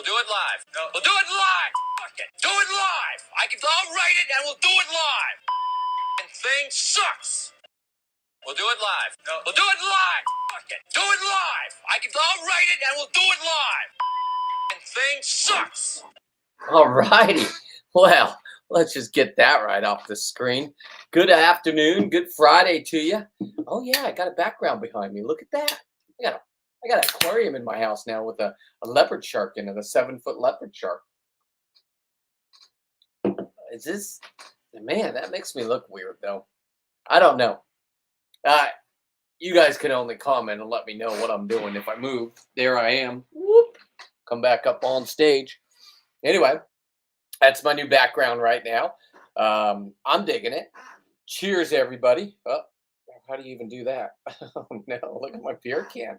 We'll do it live. No. We'll do it live. Fuck it. Do it live. I'll write it and we'll do it live. And thing sucks. We'll do it live. No. We'll do it live. Fuck it. Do it live. I'll write it and we'll do it live. And thing sucks. All righty. Well, let's just get that right off the screen. Good afternoon. Good Friday to you. Oh yeah, I got a background behind me. Look at that. I got an aquarium in my house now with a leopard shark in it, a 7-foot leopard shark. Is this, man, that makes me look weird though. I don't know. You guys can only comment and let me know what I'm doing. If I move, there I am. Whoop. Come back up on stage. Anyway, that's my new background right now. I'm digging it. Cheers, everybody. Oh, how do you even do that? Oh no, look at my beer can.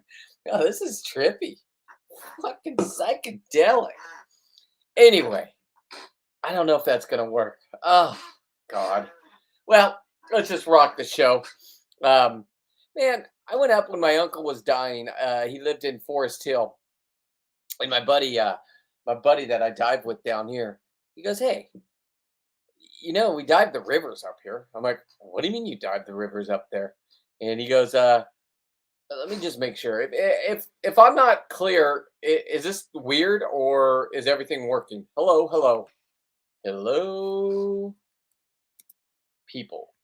Oh, this is trippy. Fucking psychedelic. Anyway, I don't know if that's gonna work. Oh God. Well, let's just rock the show. Man, I went up when my uncle was dying. He lived in Forest Hill. And my buddy that I dive with down here, he goes, "Hey, we dive the rivers up here." I'm like, "What do you mean you dive the rivers up there?" And he goes, "Let me just make sure. If I'm not clear, is this weird or is everything working?" Hello, people.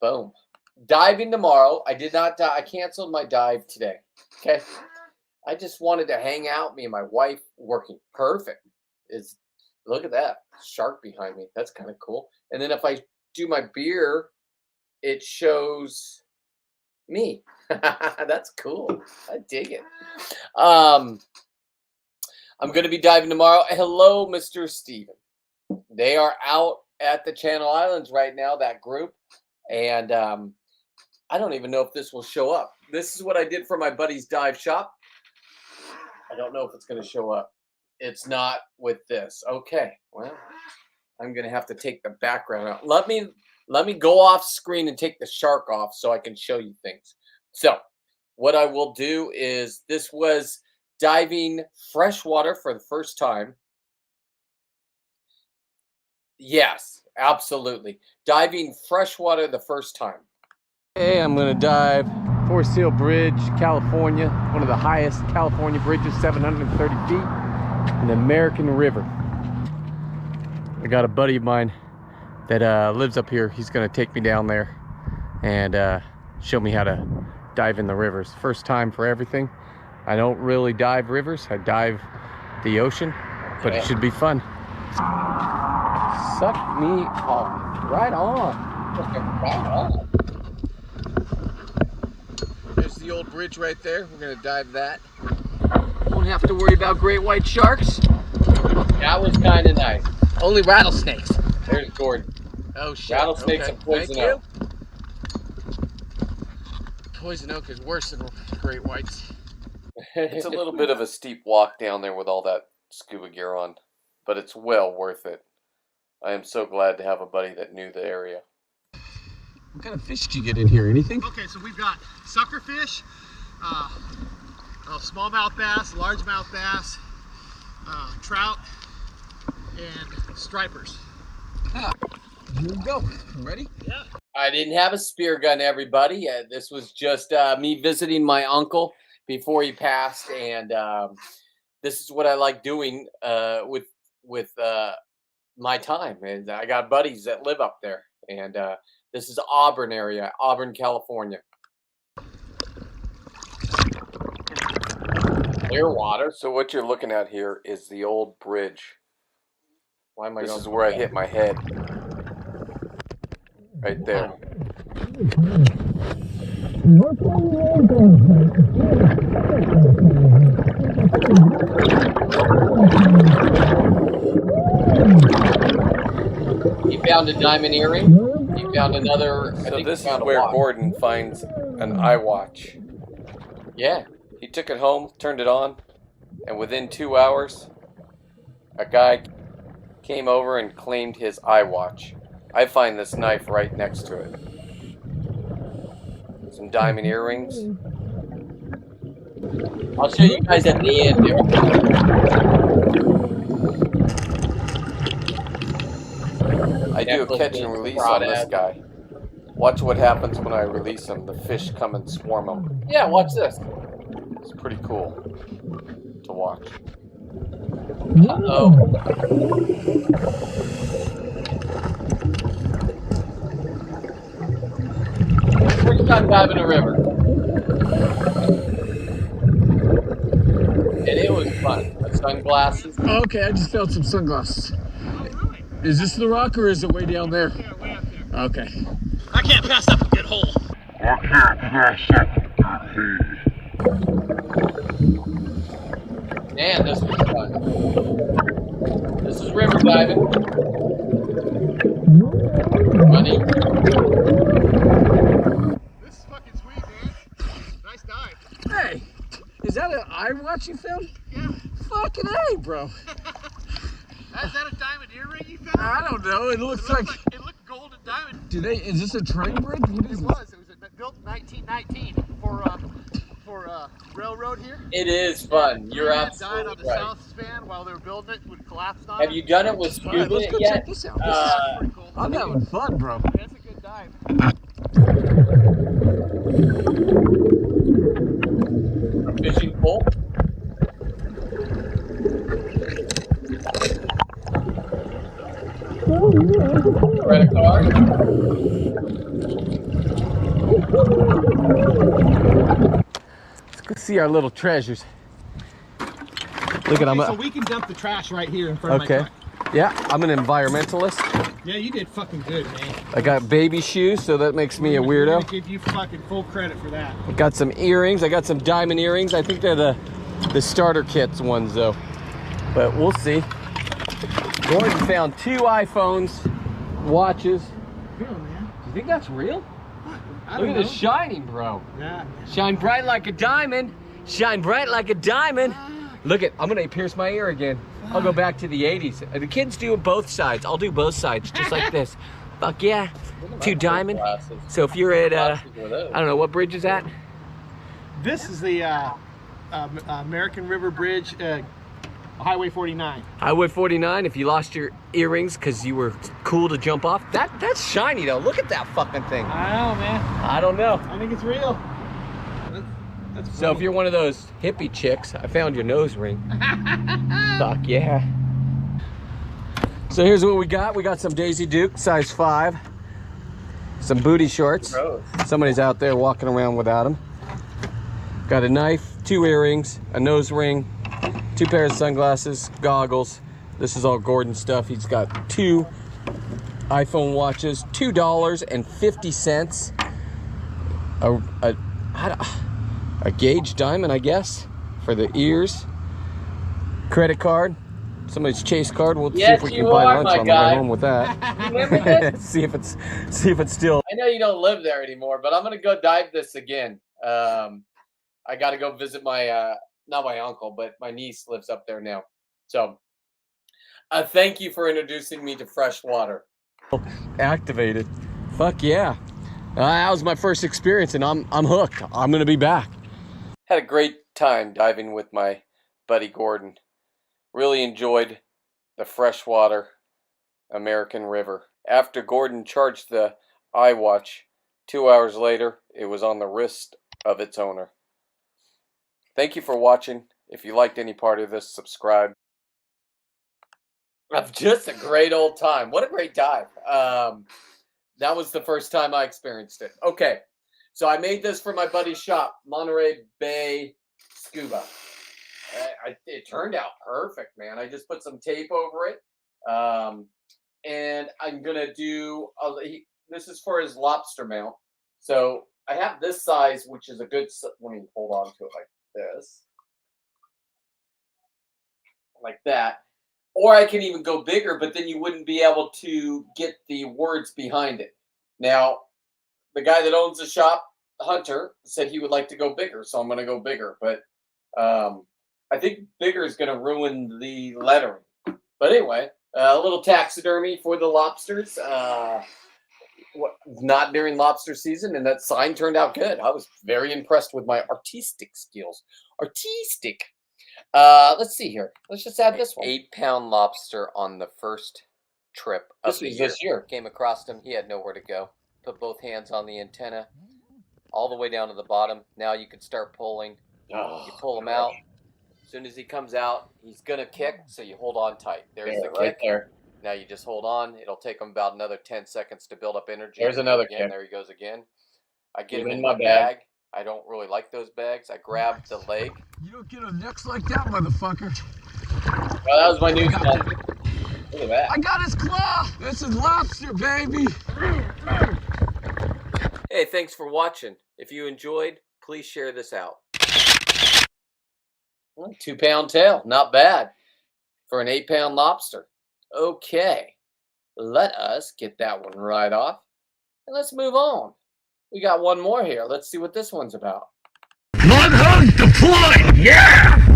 Boom. Diving tomorrow. I did not dive. I canceled my dive today. Okay. I just wanted to hang out. Me and my wife working. Perfect. Look at that shark behind me. That's kind of cool. And then if I do my beer, it shows me. That's cool. I dig it. I'm going to be diving tomorrow. Hello, Mr. Steven. They are out at the Channel Islands right now, that group. And I don't even know if this will show up. This is what I did for my buddy's dive shop. I don't know if it's going to show up. It's not with this. Okay. Well, I'm going to have to take the background out. Let me go off screen and take the shark off so I can show you things. So what I will do is, this was diving freshwater for the first time. Yes, absolutely. Diving freshwater the first time. Hey, I'm going to dive Forest Hill Bridge, California. One of the highest California bridges, 730 feet in the American River. I got a buddy of mine that lives up here. He's going to take me down there and show me how to dive in the rivers. First time for everything. I don't really dive rivers. I dive the ocean, but it should be fun. Suck me off. Right on. Right on. There's the old bridge right there. We're going to dive that. Won't have to worry about great white sharks. That was kind of nice. Only rattlesnakes. There's Gordon. Oh shit. Rattlesnakes and poison oak. Poison oak is worse than great whites. It's a little bit of a steep walk down there with all that scuba gear on, but it's well worth it. I am so glad to have a buddy that knew the area. What kind of fish did you get in here? Anything? Okay, so we've got suckerfish, smallmouth bass, largemouth bass, trout, and stripers. Ah, here we go. Ready? Yeah. I didn't have a spear gun, everybody. This was just me visiting my uncle before he passed, and this is what I like doing with my time. And I got buddies that live up there, and this is Auburn area, Auburn, California. Clear water. So what you're looking at here is the old bridge. Why am I? This is where I hit my head. Right there. He found a diamond earring. He found another. So this is where Gordon finds an iWatch. Yeah. He took it home, turned it on, and within 2 hours, a guy came over and claimed his iWatch. I find this knife right next to it. Some diamond earrings. I'll show you guys at the end here. I do a catch and release on this guy. Watch what happens when I release him. The fish come and swarm him. Yeah, watch this. It's pretty cool to watch. Uh-oh. First time diving a river. And it was fun. The sunglasses. Okay, I just felt some sunglasses. Is this the rock or is it way down there? Yeah, way up there. Okay. I can't pass up a good hole. Man, this was fun. This is river diving. Funny. This is fucking sweet, man. Nice dive. Hey, is that an eye watch you found? Yeah. Fucking A, bro. Is that a diamond earring you found? I don't know. It looks like. It looked gold and diamond. Is this a train bridge? What It is was. It was built in 1919 for railroad here. It is fun. You're Died on absolutely the right. south span while they were building it. Would collapse on Have it. you done it with All right, scuba let's go yet? check this out. That's pretty cool. I'm having fun, bro. That's a good dive. Fishing pole. Credit card. Let's go see our little treasures. Look at Okay, them. so we can dump the trash right here in front Okay. of my truck. Yeah, I'm an environmentalist. Yeah, you did fucking good, man. I got baby shoes, so that makes me a We're weirdo. gonna give you fucking full credit for that. I got some earrings. I got some diamond earrings. I think they're the starter kits ones though. But we'll see. Gordon found 2 iPhones, watches. Cool, man. Do you think that's real? I Look don't at know. this shining, bro. Yeah. Shine bright like a diamond. Shine bright like a diamond. Look at, I'm gonna pierce my ear again. I'll go back to the 80s. The kids do both sides. I'll do both sides, just like this. Fuck yeah. 2 diamond. Glasses. So if you're at, Glasses were those. I don't know, what bridge is that? This is the American River Bridge, Highway 49. Highway 49, if you lost your earrings because you were cool to jump off. That's shiny though. Look at that fucking thing. I know, man. I don't know. I think it's real. That's So if funny. you're one of those hippie chicks, I found your nose ring. Fuck yeah. So here's what we got. We got some Daisy Duke, size 5. Some booty shorts. Gross. Somebody's out there walking around without them. Got a knife, 2 earrings, a nose ring, 2 pairs of sunglasses, goggles. This is all Gordon stuff. He's got 2 iPhone watches, $2.50. A gauge diamond, I guess, for the ears. Credit card, somebody's Chase card. We'll see Yes, if we can you buy are, lunch my on the guy. way home with that. Remember this? see if it's still. I know you don't live there anymore, but I'm gonna go dive this again. I gotta go visit my not my uncle, but my niece lives up there now. So thank you for introducing me to fresh water. Activated. Fuck yeah. That was my first experience and I'm hooked. I'm gonna be back. Had a great time diving with my buddy Gordon. Really enjoyed the freshwater American River. After Gordon charged the iWatch, 2 hours later, it was on the wrist of its owner. Thank you for watching. If you liked any part of this, subscribe. Just a great old time. What a great dive. That was the first time I experienced it. Okay, so I made this for my buddy's shop, Monterey Bay Scuba. It turned out perfect, man. I just put some tape over it. And I'm going to do, this is for his lobster mount. So I have this size, which is a good, let me hold on to it like this. Like that. Or I can even go bigger, but then you wouldn't be able to get the words behind it. Now, the guy that owns the shop, Hunter, said he would like to go bigger, so I'm going to go bigger. But I think bigger is going to ruin the lettering. But anyway, a little taxidermy for the lobsters. Not during lobster season, and that sign turned out good. I was very impressed with my artistic skills. artistic. Let's see here. Let's just add this one. 8-pound lobster on the first trip of This was this year. Came across him. He had nowhere to go. Put both hands on the antenna, all the way down to the bottom. Now you can start pulling. Oh, You pull him out. As soon as he comes out, he's gonna kick. So you hold on tight. There's the right kick. there. Now you just hold on. It'll take him about another 10 seconds to build up energy. There's another again. kick. There he goes again. I get Put him him in in my my bag. bag. I don't really like those bags. I grab the leg. You don't get a next like that, motherfucker. Well, that was my new sponsor. Look at that. I got his claw. This is lobster, baby. Hey, thanks for watching. If you enjoyed, please share this out. Well, 2-pound tail, not bad for an 8-pound lobster. Okay, let us get that one right off, and let's move on. We got one more here. Let's see what this one's about. Blood hug deployed. Yeah.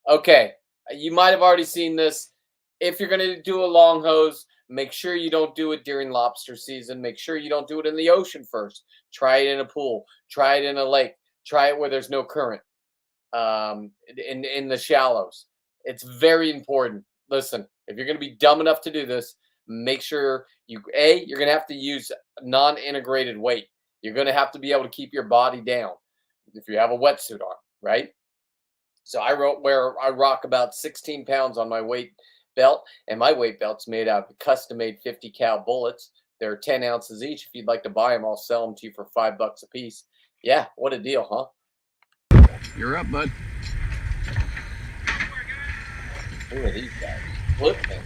Okay, you might have already seen this. If you're gonna do a long hose, make sure you don't do it during lobster season. Make sure you don't do it in the ocean first. Try it in a pool. Try it in a lake. Try it where there's no current. In the shallows. It's very important. Listen, if you're going to be dumb enough to do this, make sure you're going to have to use non-integrated weight. You're going to have to be able to keep your body down if you have a wetsuit on, right? So I rock about 16 pounds on my weight belt, and my weight belt's made out of custom-made 50 cal bullets. They're 10 ounces each. If you'd like to buy them, I'll sell them to you for $5 a piece. Yeah, what a deal, huh? You're up, bud. Who are these guys? Look, man.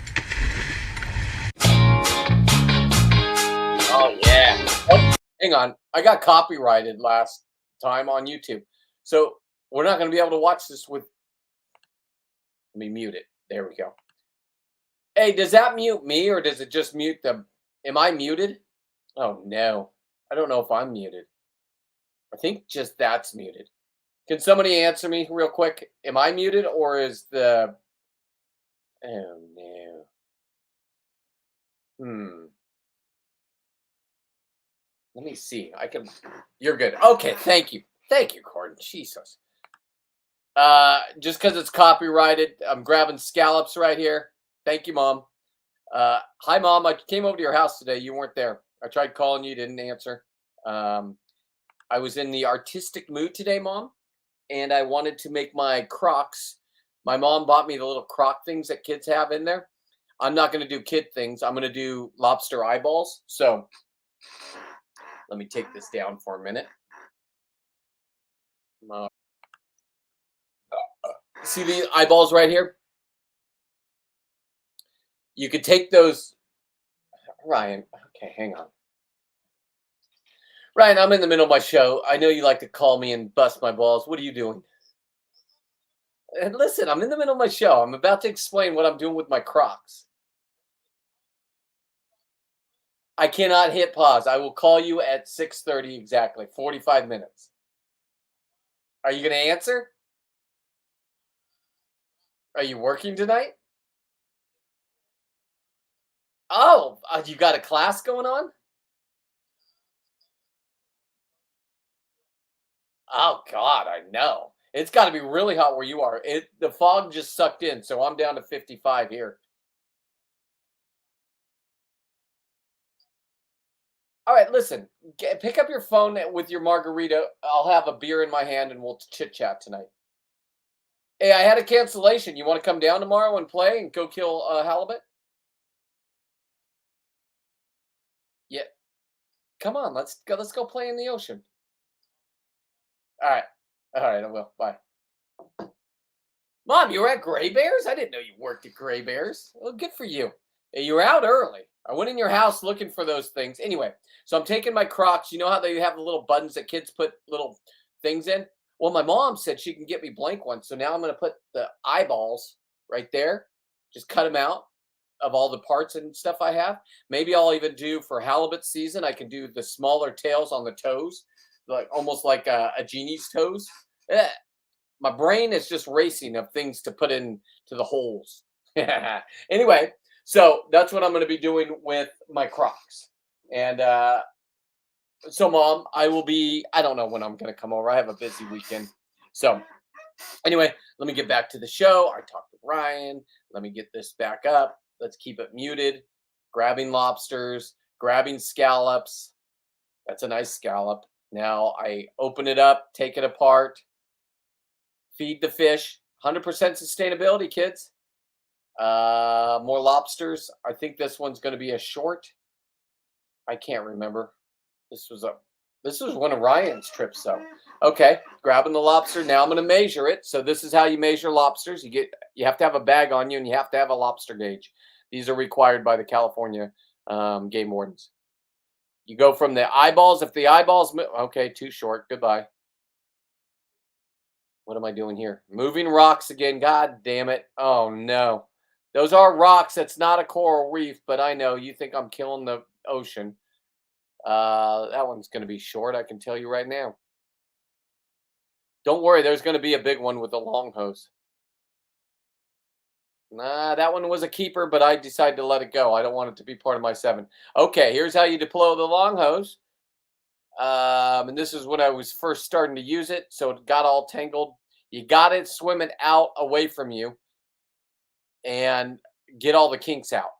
Oh, yeah. Oh, hang on. I got copyrighted last time on YouTube. So we're not going to be able to watch this with... Let me mute it. There we go. Hey, does that mute me or does it just mute the... Am I muted? Oh, no. I don't know if I'm muted. I think just that's muted. Can somebody answer me real quick? Am I muted or is the... Oh, no. Let me see. I can... You're good. Okay, thank you. Thank you, Gordon. Jesus. Just because it's copyrighted, I'm grabbing scallops right here. Thank you, Mom. Hi, Mom. I came over to your house today. You weren't there. I tried calling you. Didn't answer. I was in the artistic mood today, Mom. And I wanted to make my Crocs. My mom bought me the little croc things that kids have in there. I'm not going to do kid things. I'm going to do lobster eyeballs. So let me take this down for a minute. See the eyeballs right here? You could take those. Ryan, okay, hang on. Ryan, I'm in the middle of my show. I know you like to call me and bust my balls. What are you doing? And listen, I'm in the middle of my show. I'm about to explain what I'm doing with my Crocs. I cannot hit pause. I will call you at 6:30 exactly, 45 minutes. Are you going to answer? Are you working tonight? Oh, you got a class going on? Oh, God, I know. It's got to be really hot where you are. The fog just sucked in, so I'm down to 55 here. All right, listen. Pick up your phone with your margarita. I'll have a beer in my hand, and we'll chit-chat tonight. Hey, I had a cancellation. You want to come down tomorrow and play and go kill halibut? Yeah. Come on, let's go. Let's go play in the ocean. All right, I will. Bye. Mom, you were at Gray Bears? I didn't know you worked at Gray Bears. Well, good for you. You were out early. I went in your house looking for those things. Anyway, so I'm taking my Crocs. You know how they have the little buttons that kids put little things in? Well, my mom said she can get me blank ones. So now I'm going to put the eyeballs right there. Just cut them out of all the parts and stuff I have. Maybe I'll even do for halibut season. I can do the smaller tails on the toes, like almost like a genie's toes. My brain is just racing of things to put into the holes. Anyway, so that's what I'm going to be doing with my Crocs. And so, Mom, I don't know when I'm going to come over. I have a busy weekend. So Anyway, let me get back to the show. I talked to Ryan. Let me get this back up. Let's keep it muted. Grabbing lobsters, grabbing scallops. That's a nice scallop. Now I open it up, take it apart, feed the fish. 100% sustainability, kids. More lobsters. I think this one's going to be a short. I can't remember. This was one of Ryan's trips, though. Okay, grabbing the lobster. Now I'm going to measure it. So this is how you measure lobsters. You have to have a bag on you, and you have to have a lobster gauge. These are required by the California game wardens. You go from the eyeballs. If the eyeballs move, okay, too short. Goodbye. What am I doing here? Moving rocks again. God damn it. Oh, no. Those are rocks. That's not a coral reef, but I know you think I'm killing the ocean. That one's going to be short, I can tell you right now. Don't worry, there's going to be a big one with a long hose. Nah, that one was a keeper, but I decided to let it go. I don't want it to be part of my 7. Okay, here's how you deploy the long hose. And this is when I was first starting to use it, so it got all tangled. You got it swimming out away from you and get all the kinks out.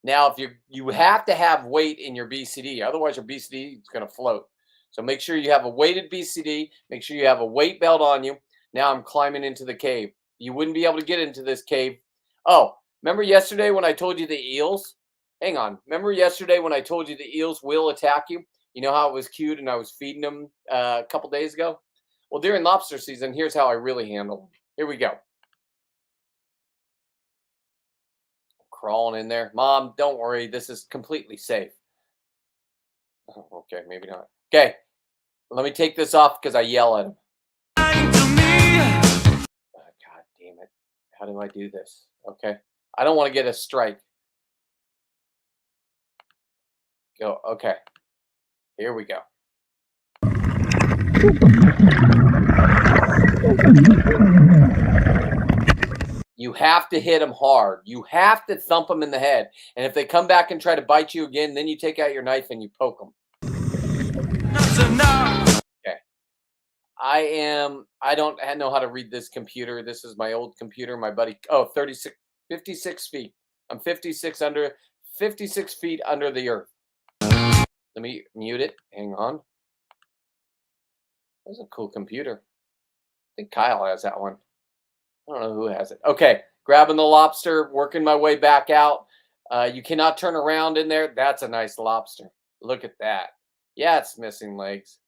Now, if you have to have weight in your BCD, otherwise your BCD is going to float. So make sure you have a weighted BCD. Make sure you have a weight belt on you. Now I'm climbing into the cave. You wouldn't be able to get into this cave. Oh, remember yesterday when I told you the eels? Hang on. Remember yesterday when I told you the eels will attack you? You know how it was cute and I was feeding them a couple days ago? Well, during lobster season, here's how I really handle them. Here we go. Crawling in there. Mom, don't worry. This is completely safe. Oh, okay, maybe not. Okay, let me take this off because I yell at him. Oh, God damn it. How do I do this? Okay. I don't want to get a strike. Go. Okay. Here we go. You have to hit them hard. You have to thump them in the head. And if they come back and try to bite you again, then you take out your knife and you poke them. Okay. I don't know how to read this computer. This is my old computer. My buddy. Oh, 56 feet. I'm 56 feet under the earth. Let me mute it. Hang on. That's a cool computer. I think Kyle has that one. I don't know who has it. Okay, grabbing the lobster, working my way back out. You cannot turn around in there. That's a nice lobster. Look at that. Yeah, it's missing legs.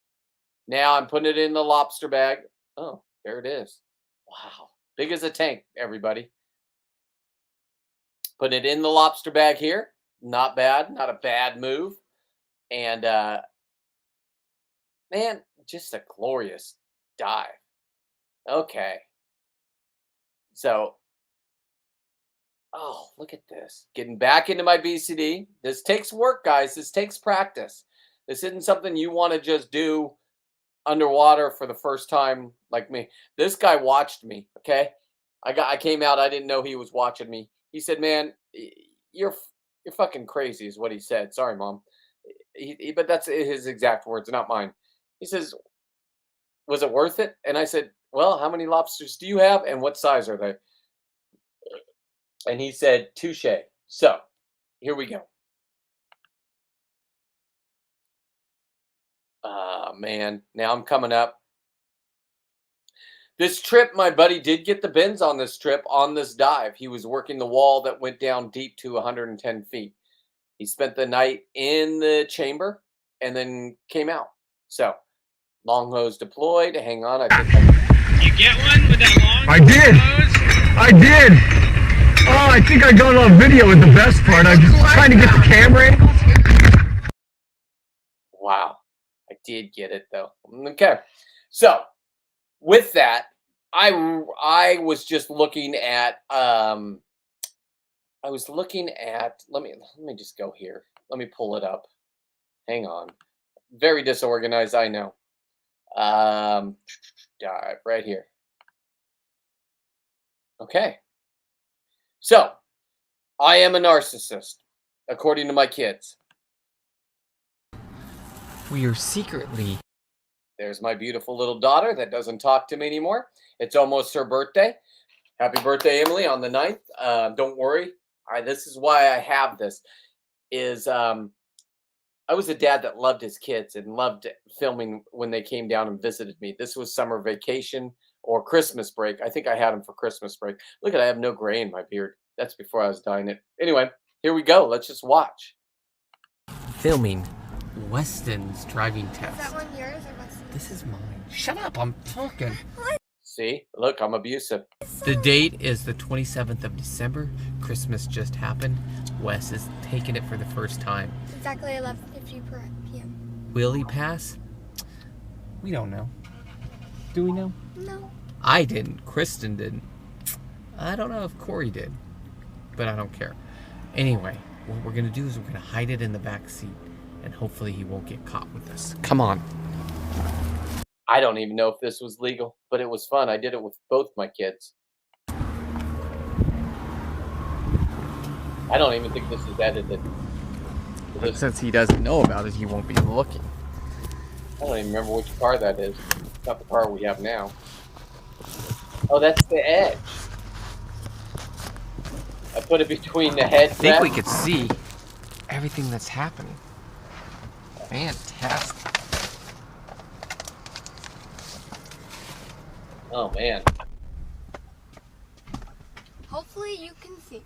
Now I'm putting it in the lobster bag. Oh, there it is. Wow. Big as a tank, everybody. Put it in the lobster bag here. Not bad. Not a bad move. And, man, just a glorious dive. Okay. So, oh, look at this. Getting back into my BCD. This takes work, guys. This takes practice. This isn't something you want to just do underwater for the first time like me. This guy watched me, okay? I came out. I didn't know he was watching me. He said, man, you're fucking crazy is what he said. Sorry, Mom. But that's his exact words, not mine. He says, was it worth it? And I said, well, how many lobsters do you have and what size are they? And he said, touche. So here we go. Man, now I'm coming up. This trip, my buddy did get the bends on this trip on this dive. He was working the wall that went down deep to 110 feet. He spent the night in the chamber and then came out. So, long hose deployed. Hang on. You get one with that long I did. hose? I did. Oh, I think I got it on video is the best part. I was just trying to get the camera in. Wow. I did get it, though. Okay. So, with that, I was just looking at let me just go here. Let me pull it up. Hang on. Very disorganized, I know. Dive right here. Okay. So, I am a narcissist, according to my kids. We are secretly There's my beautiful little daughter that doesn't talk to me anymore. It's almost her birthday. Happy birthday, Emily, on the 9th. Don't worry. This is why I have this. I was a dad that loved his kids and loved filming when they came down and visited me. This was summer vacation or Christmas break. I think I had them for Christmas break. Look at, I have no gray in my beard. That's before I was dyeing it. Anyway, here we go. Let's just watch. Filming Weston's driving test. Is that one yours or Weston's? This is mine. Shut up, I'm talking. See, look, I'm abusive. The date is the 27th of December. Christmas just happened. Wes is taking it for the first time. Exactly 11:50 p.m. Will he pass? We don't know. Do we know? No. I didn't. Kristen didn't. I don't know if Corey did, but I don't care. Anyway, what we're going to do is we're going to hide it in the back seat, and hopefully he won't get caught with us. Come on. I don't even know if this was legal, but it was fun. I did it with both my kids. I don't even think this is edited. But since he doesn't know about it, he won't be looking. I don't even remember which car that is. It's not the car we have now. Oh, that's the edge. I put it between the head. I think we could see everything that's happening. Fantastic. Oh, man. Hopefully you can see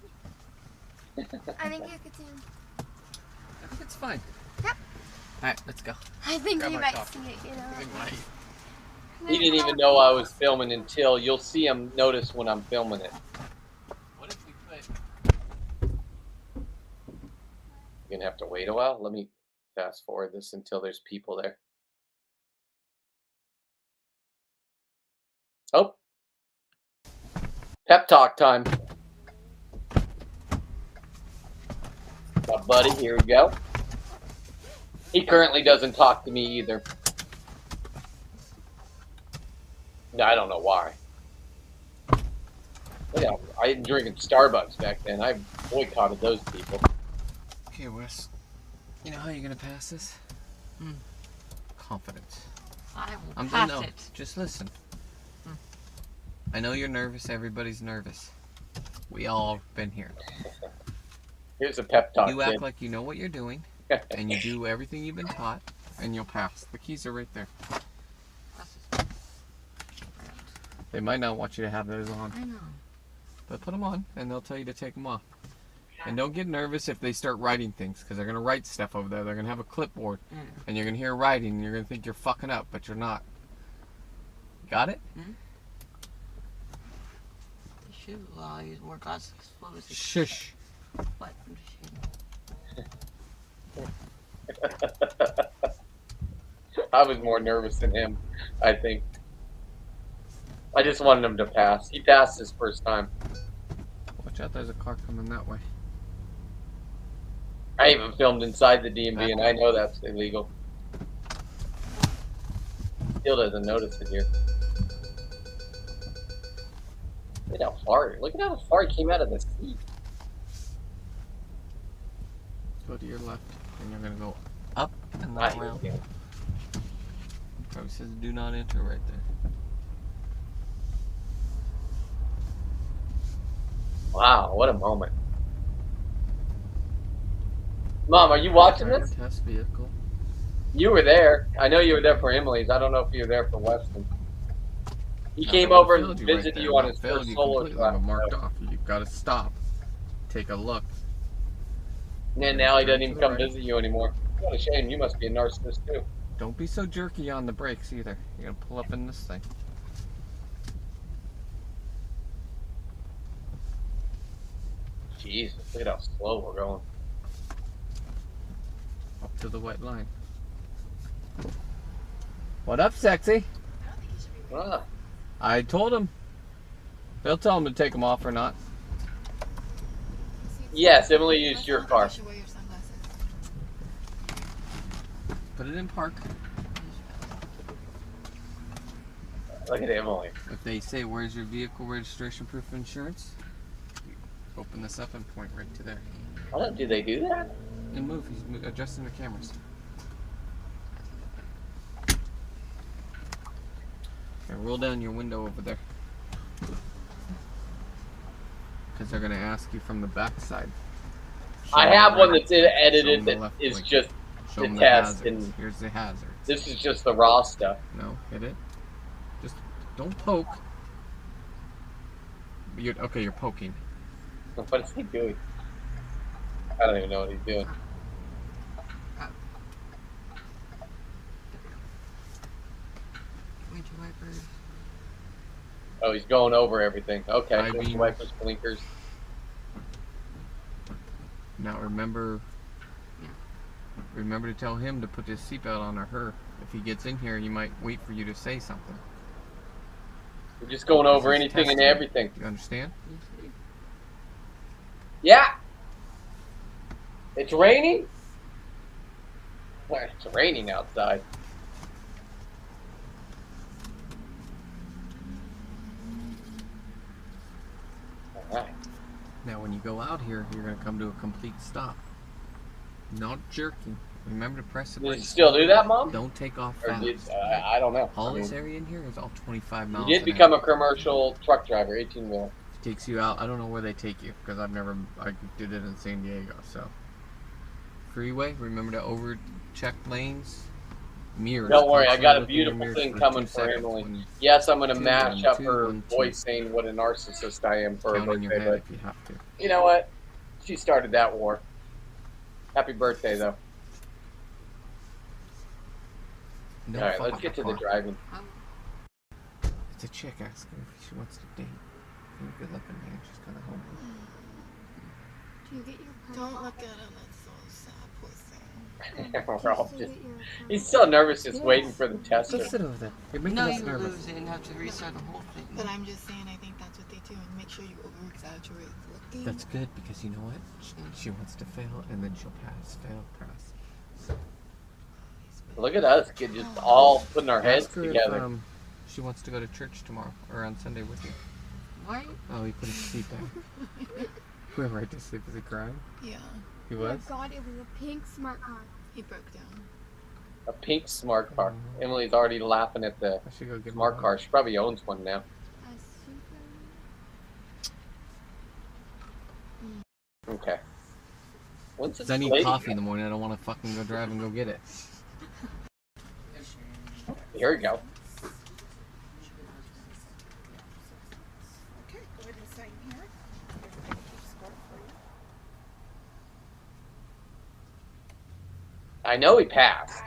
me. I think you can see me. I think it's fine. Yep. Alright, let's go. I think Grab you my might coffee. see it, you know. I think my... He didn't even know I was filming until you'll see him notice when I'm filming it. What if we put... You're going to have to wait a while. Let me fast forward this until there's people there. Oh. Pep talk time. My buddy, here we go. He currently doesn't talk to me either. No, I don't know why. Yeah, I didn't drink at Starbucks back then. I boycotted those people. Okay, Wes. You know how you're gonna pass this? Confidence. I will I'm pass no, it. just listen. I know you're nervous. Everybody's nervous. We all been here. Here's a pep talk. You act kid. like you know what you're doing, and you do everything you've been taught, and you'll pass. The keys are right there. They might not want you to have those on, I know. but put them on, and they'll tell you to take them off. And don't get nervous if they start writing things, because they're going to write stuff over there. They're going to have a clipboard, and you're going to hear writing, and you're going to think you're fucking up, but you're not. Got it? Shoot, well, I use more glasses. What was it? Shush. What? I was more nervous than him, I think. I just wanted him to pass. He passed his first time. Watch out, there's a car coming that way. I even filmed inside the DMV, and I know that's illegal. Still doesn't notice it here. Look at how far he came out of the seat. Go to your left, and you're going to go up and I then hate around. him. Probably says do not enter right there. Wow, what a moment. Mom, are you watching Driver this? Test vehicle. You were there. I know you were there for Emily's. I don't know if you were there for Weston. He No, came it over failed and you visited right you there. on It his failed first you solo completely, class. but marked off. You've got to stop. Take a look. And then now he doesn't To even the come right. visit you anymore. What a shame. You must be a narcissist too. Don't be so jerky on the brakes either. You're going to pull up in this thing. Jesus, look at how slow we're going. Up to the white line. What up, sexy? Ah, I told him. They'll tell him to take them off or not. yes, Emily used your car. Put it in park. Look at Emily. If they say, where's your vehicle registration proof of insurance? You open this up and point right to there. Do they do that? And move. He's adjusting the cameras. roll down your window over there. Because they're gonna ask you from the back side. I have one that's edited that is just show the them test, hazards. and Here's the hazards. this is just the raw stuff. No, hit it. Just don't poke. Okay, you're poking. What is he doing? I don't even know what he's doing. Windshield wipers. Oh, he's going over everything. Okay, I windshield mean- wipers, blinkers. Now remember. Yeah. Remember to tell him to put his seatbelt on, or her. If he gets in here, he might wait for you to say something. We're just going over This is anything and testing. everything. You understand? Yeah. It's raining. Well, it's raining outside. All right. Now, when you go out here, you're gonna come to a complete stop. Not jerking. Remember to press the Does he brakes. still do that, Mom? Don't take off Or fast. did, I don't know. All I mean, this area in here is all 25 miles. you did an become hour. a commercial truck driver, 18-wheeler. Takes you out. I don't know where they take you because I did it in San Diego. So freeway. Remember to check lanes. Mirrors. Don't worry, I Constantly got a look in your beautiful mirrors thing for coming 2 for seconds Emily. when Yes, I'm going to Two, mash one, up two, her 1, 2. voice saying what a narcissist I am for her count in your birthday, head but if you have to. you know what? She started that war. Happy birthday, though. No, All right, fuck let's up get to the the car. driving. It's a chick asking if she wants to date. You're a good looking man. She's kind of homely. Do you get your Don't look at him, it's so sad, poor thing. We're all just, he's so nervous just waiting for the tester. Just sit over there. You're making No, us you nervous. lose it and have to restart the whole thing. But I'm just saying, I think that's what they do, and make sure you over-exaggerate looking. That's good because you know what? She wants to fail and then she'll pass. Fail, pass. Look at us, kid, just all putting our heads Ask her together. if she wants to go to church tomorrow or on Sunday with you. What? Oh, he put his seat back. We went right to sleep. Was he crying? Yeah, He Oh my was? god, it was a pink smart car. he broke down. A pink smart car. Emily's already laughing at the I should go get smart him. car. She probably owns one now. A super. Okay. When's Because I need lady- coffee in the morning. I don't want to fucking go drive and go get it. Here we go. Okay, go ahead and sign here. I know he passed.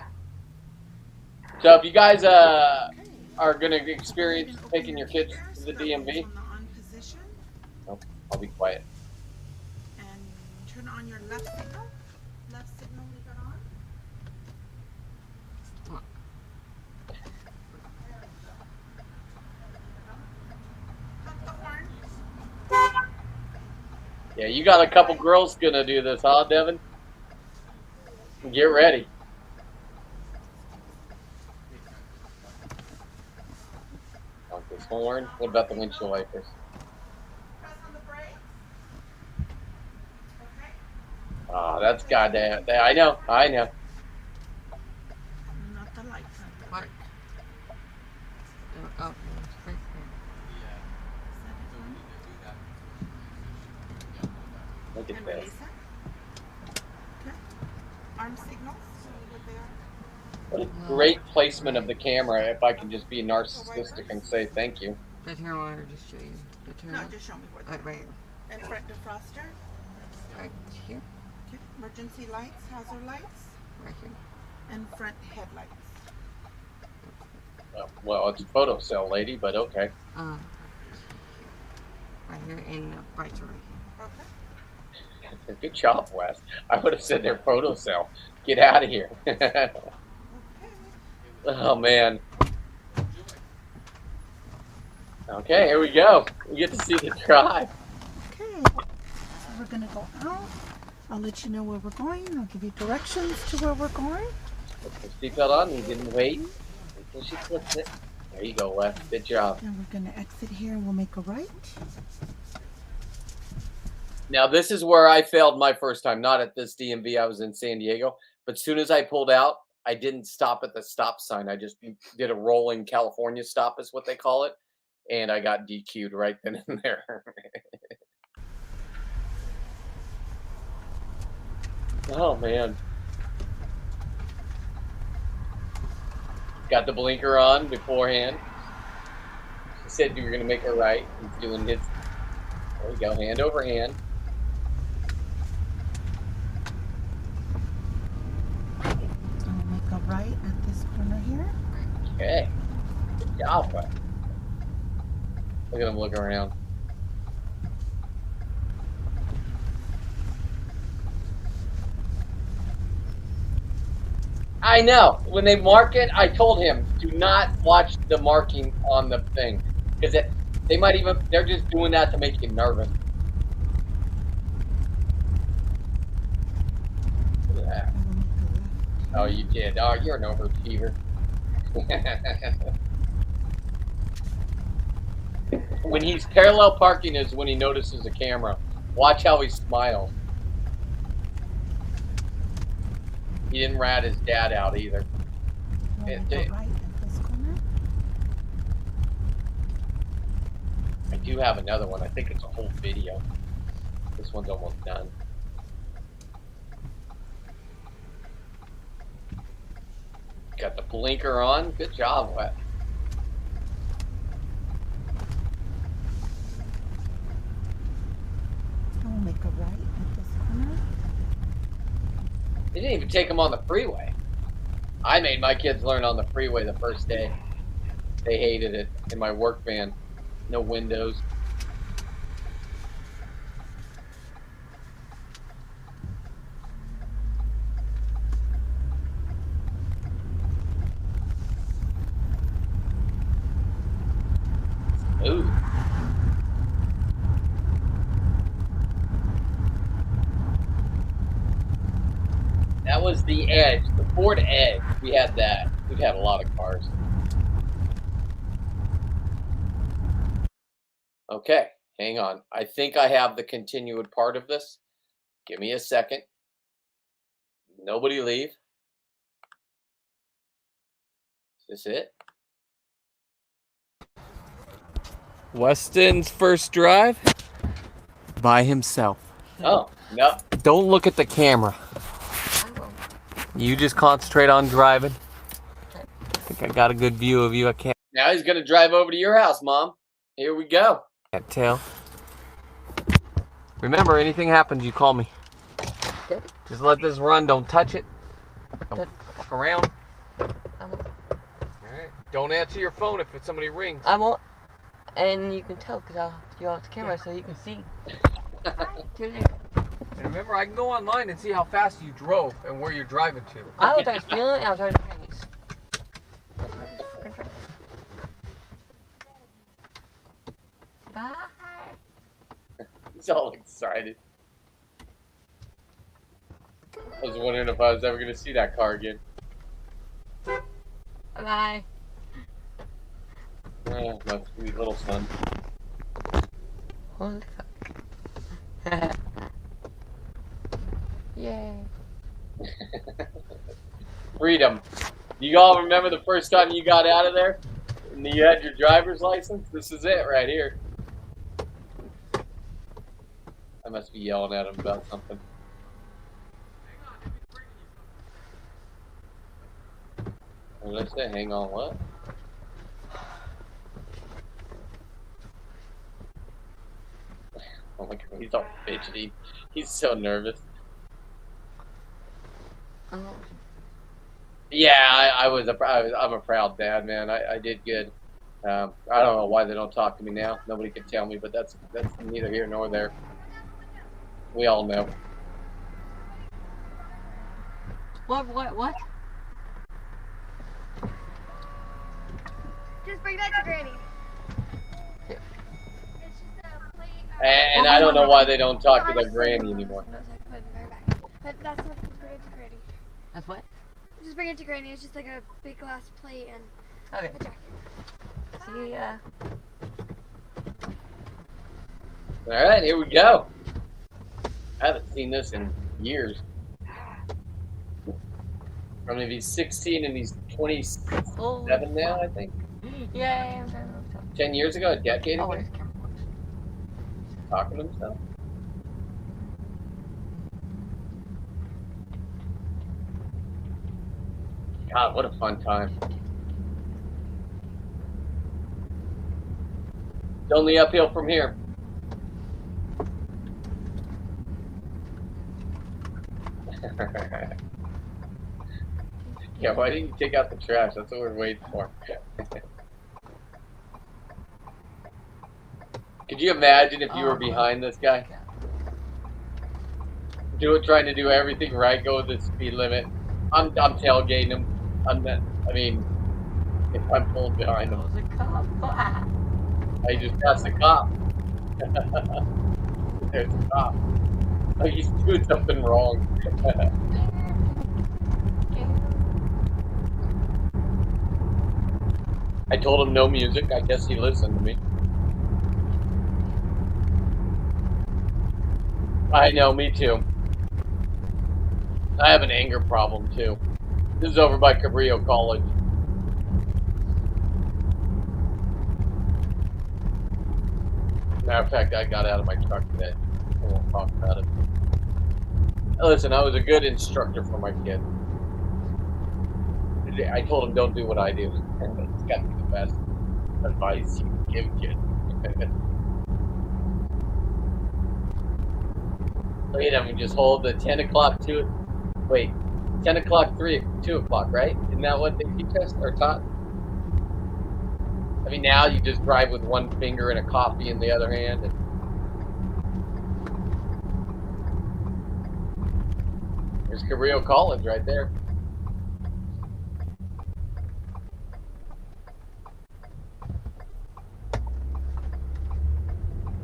So if you guys are gonna experience taking your kids to the DMV, On the on position I'll be quiet. and turn on your left signal. Left signal we got on. Hop the horn. Yeah, you got a couple girls gonna do this, huh, Devin? Get ready. Want this horn? What about the windshield wipers? Press on the brake. Okay. Oh, that's goddamn. I know. Not the lights on the What? brake. Oh, it's right Look at And this. release it. Okay. Arm signals. See what they are. What a great placement of the camera if I could just be narcissistic and say thank you. there. The turn on or just show you the turn No, on. just show me where they Right, right, are. And front defroster. right here, Okay. Emergency lights, hazard lights, right here. and front headlights. Well, it's a photo cell, lady, but okay. Right here and brights are right here. Okay. Good job, Wes. I would have said they're photo cell. Get out of here. Oh, man. Okay, here we go. We get to see the drive. Okay. So we're gonna go out. I'll let you know where we're going. I'll give you directions to where we're going. Put the seatbelt on. You didn't wait until she flips it. There you go, Wes. Good job. And we're gonna exit here and we'll make a right. Now, this is where I failed my first time. Not at this DMV. I was in San Diego. But as soon as I pulled out, I didn't stop at the stop sign. I just did a rolling California stop, is what they call it, and I got DQ'd right then and there. Oh man. Got the blinker on beforehand. He said you were gonna make a right. He's doing his. There we go, hand over hand. I'll make a right at this corner here. Okay. Good job, bud. Look at him look around. I know. When they mark it, I told him, do not watch the marking on the thing. Because they might even, they're just doing that to make you nervous. Look at that. I will make a left. Oh, you did. Oh, you're an overachiever. When he's parallel parking is when he notices a camera. Watch how he smiles. He didn't rat his dad out either. I'll make a right at this corner. I do have another one. I think it's a whole video. This one's almost done. Got the blinker on. Good job, Wet. I'll make a right at this corner. They didn't even take him on the freeway. I made my kids learn on the freeway the first day. They hated it in my work van. No windows. Ooh. That was the Edge, the Ford Edge. We had that. We've had a lot of cars. Okay, hang on. I think I have the continued part of this. Give me a second. Nobody leave. Is this it? Weston's first drive by himself. Oh, no. Don't look at the camera. You just concentrate on driving. I think I got a good view of you. I can't Now he's going to drive over to your house, Mom. Here we go. tell. Remember, anything happens, you call me. Just let this run. Don't touch it. Don't fuck around. Alright. Don't answer your phone if somebody rings. I won't. And you can tell because you're off the camera so you can see. And remember, I can go online and see how fast you drove and where you're driving to. I was always feeling it. I was always pennies. Bye. He's all excited. I was wondering if I was ever going to see that car again. Bye. Ah, my sweet little son. Holy fuck. Yay. Freedom. Do you all remember the first time you got out of there? And you had your driver's license? This is it right here. I must be yelling at him about something. What did I say? Hang on, what? Oh my god, he's all fidgety. He's so nervous. Yeah, I'm a proud dad, man. I did good. I don't know why they don't talk to me now. Nobody can tell me, but that's neither here nor there. We all know. What? Just bring that to Granny. Here. It's just a plate. And I don't know why they don't talk to their granny anymore. No, put it in her bag. But that's not to bring it to Granny. That's what? Just bring it to Granny. It's just like a big glass plate and Okay. a jacket. See ya. All right, here we go. I haven't seen this in years. I mean, he's 16 and he's 27 now, I think. Yeah. 10 years ago, a decade Oh, ago, where's the camera? talking to himself. God, what a fun time. It's only uphill from here. Yeah, why didn't you take out the trash? That's what we're waiting for. Could you imagine if you were behind this guy? Trying to do everything right, go with the speed limit. I'm tailgating him. I mean, if I'm pulling behind him. That was a cop. I just passed the cop. There's a cop. Oh, he's doing something wrong. I told him no music. I guess he listened to me. I know, me too. I have an anger problem too. This is over by Cabrillo College. Matter of fact, I got out of my truck today. I won't talk about it. Listen, I was a good instructor for my kid. I told him don't do what I do. It's got to be the best advice you can give kids. Look at him, we just hold the 10 o'clock 2. Wait, 10 o'clock 2 o'clock, right? Isn't that what they teach us or taught? I mean, now you just drive with one finger and a coffee in the other hand. And there's Cabrillo College right there.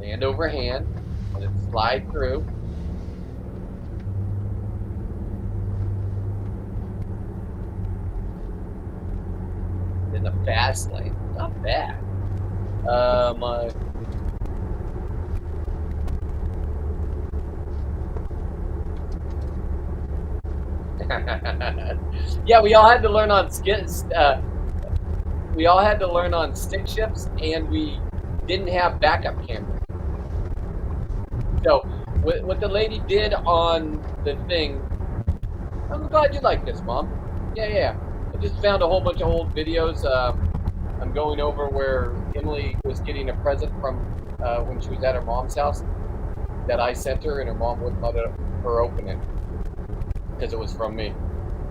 Hand over hand, let it slide through. In the fast lane, not bad. Yeah, we all had to learn on we all had to learn on stick shifts, and we didn't have backup cameras. So, what the lady did on the thing, I'm glad you like this, Mom. Yeah. I just found a whole bunch of old videos. I'm going over where Emily was getting a present from when she was at her mom's house that I sent her, and her mom wouldn't let her open it because it was from me.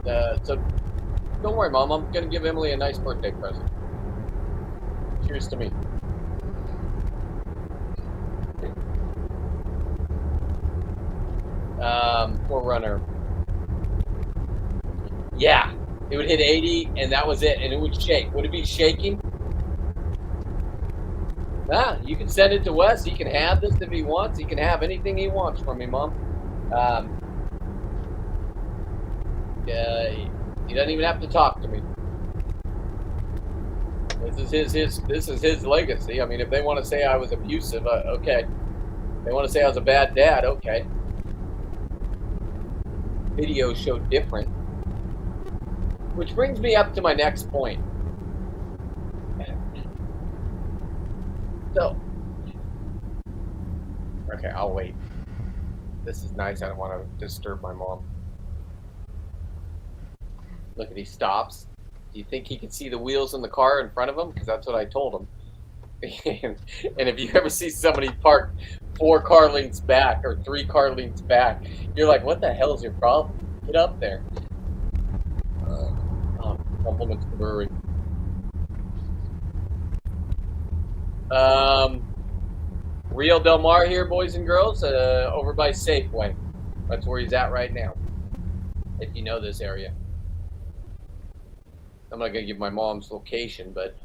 So, don't worry, Mom. I'm going to give Emily a nice birthday present. Cheers to me. Forerunner. Yeah, it would hit 80, and that was it, and it would shake. Would it be shaking? Ah, you can send it to Wes. He can have this if he wants. He can have anything he wants from me, Mom. He doesn't even have to talk to me. This is his legacy. I mean, if they want to say I was abusive, okay. If they want to say I was a bad dad, okay. Videos show different. Which brings me up to my next point. So, okay, I'll wait. This is nice. I don't want to disturb my mom. Look at, he stops. Do you think he can see the wheels in the car in front of him? Because that's what I told him. And if you ever see somebody park 4 car lengths back or 3 car lengths back, you're like, what the hell is your problem? Get up there. Compliments to the brewery. Rio Del Mar here, boys and girls, over by Safeway. That's where he's at right now. If you know this area. I'm not going to give my mom's location, but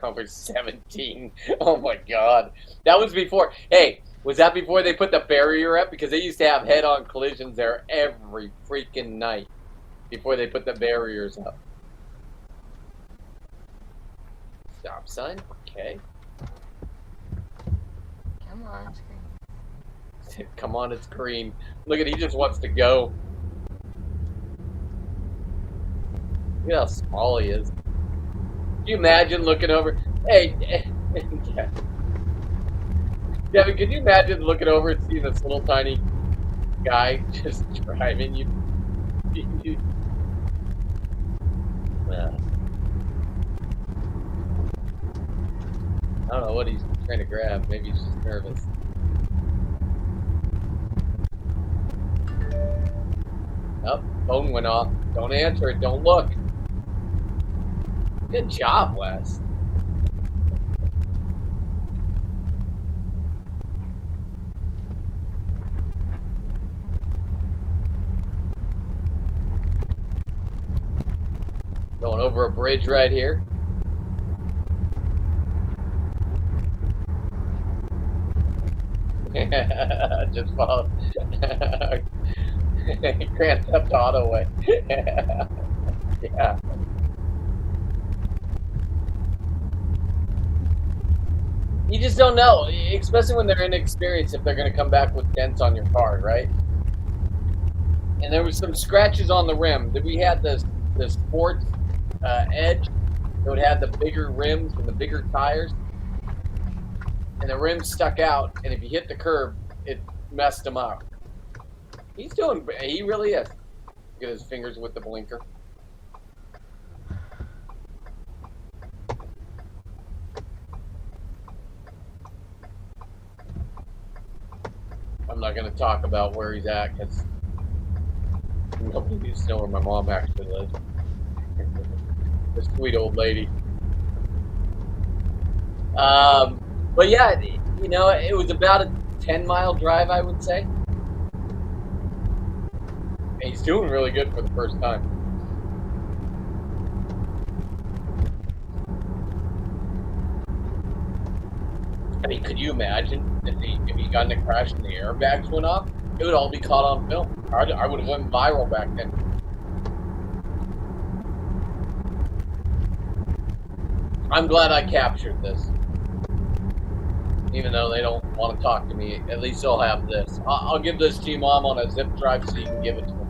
over 17. Oh my God. That was before. Hey, was that before they put the barrier up? Because they used to have head-on collisions there every freaking night before they put the barriers up. Stop sign. Okay. Come on, Come on, it's green. Look at, he just wants to go. Look at how small he is. Can you imagine looking over? Hey, yeah. Devin, could you imagine looking over and seeing this little tiny guy just driving you? I don't know what he's trying to grab. Maybe he's just nervous. Oh, phone went off. Don't answer it. Don't look. Good job, Wes. Going over a bridge right here. Just followed. Grand Theft Auto way. Yeah. You just don't know, especially when they're inexperienced, if they're going to come back with dents on your car, right? And there was some scratches on the rim. We had the sports Edge that would have the bigger rims and the bigger tires, and the rims stuck out, and if you hit the curb, it messed him up. He really is. Look at his fingers with the blinker. I'm not going to talk about where he's at because nobody needs to know where my mom actually lives. This sweet old lady. But yeah, you know, it was about a 10-mile drive, I would say. And he's doing really good for the first time. I mean, could you imagine if he got in a crash and the airbags went off? It would all be caught on film. I would have went viral back then. I'm glad I captured this. Even though they don't want to talk to me, at least they'll have this. I'll give this to you, Mom, on a zip drive so you can give it to them.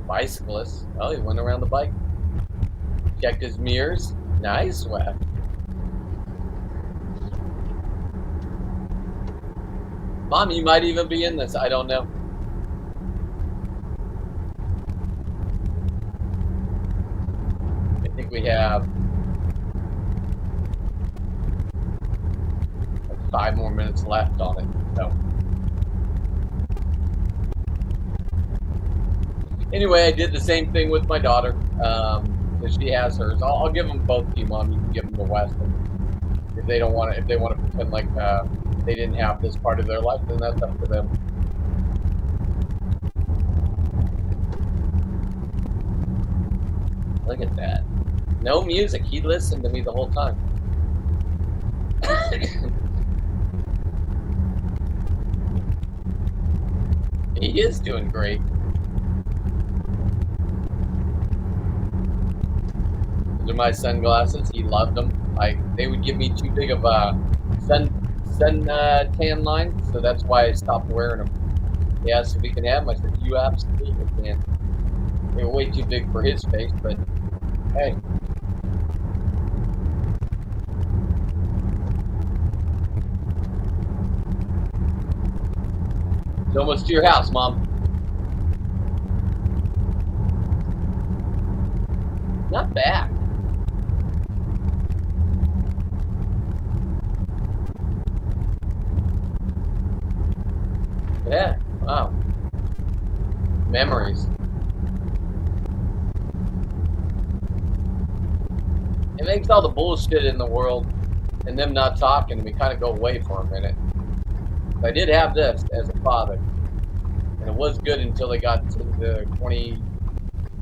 Bicyclist. Oh, he went around the bike. Checked his mirrors. Nice, Wes. Mom, you might even be in this. I don't know. I think we have like 5 more minutes left on it. So. Anyway, I did the same thing with my daughter. Because she has hers. I'll give them both to you, Mom. You can give them to Wes. If they don't want to, if they want to pretend like they didn't have this part of their life, then that's up to them. Look at that. No music. He listened to me the whole time. He is doing great. These are my sunglasses. He loved them. They would give me too big of a sun tan line, so that's why I stopped wearing them. He asked if he can have them. I said, you absolutely can. They were way too big for his face, but hey. It's almost to your house, Mom. Not bad. Yeah, wow. Memories. It makes all the bullshit in the world and them not talking to me kind of go away for a minute. But I did have this as a father. And it was good until they got to the 20s?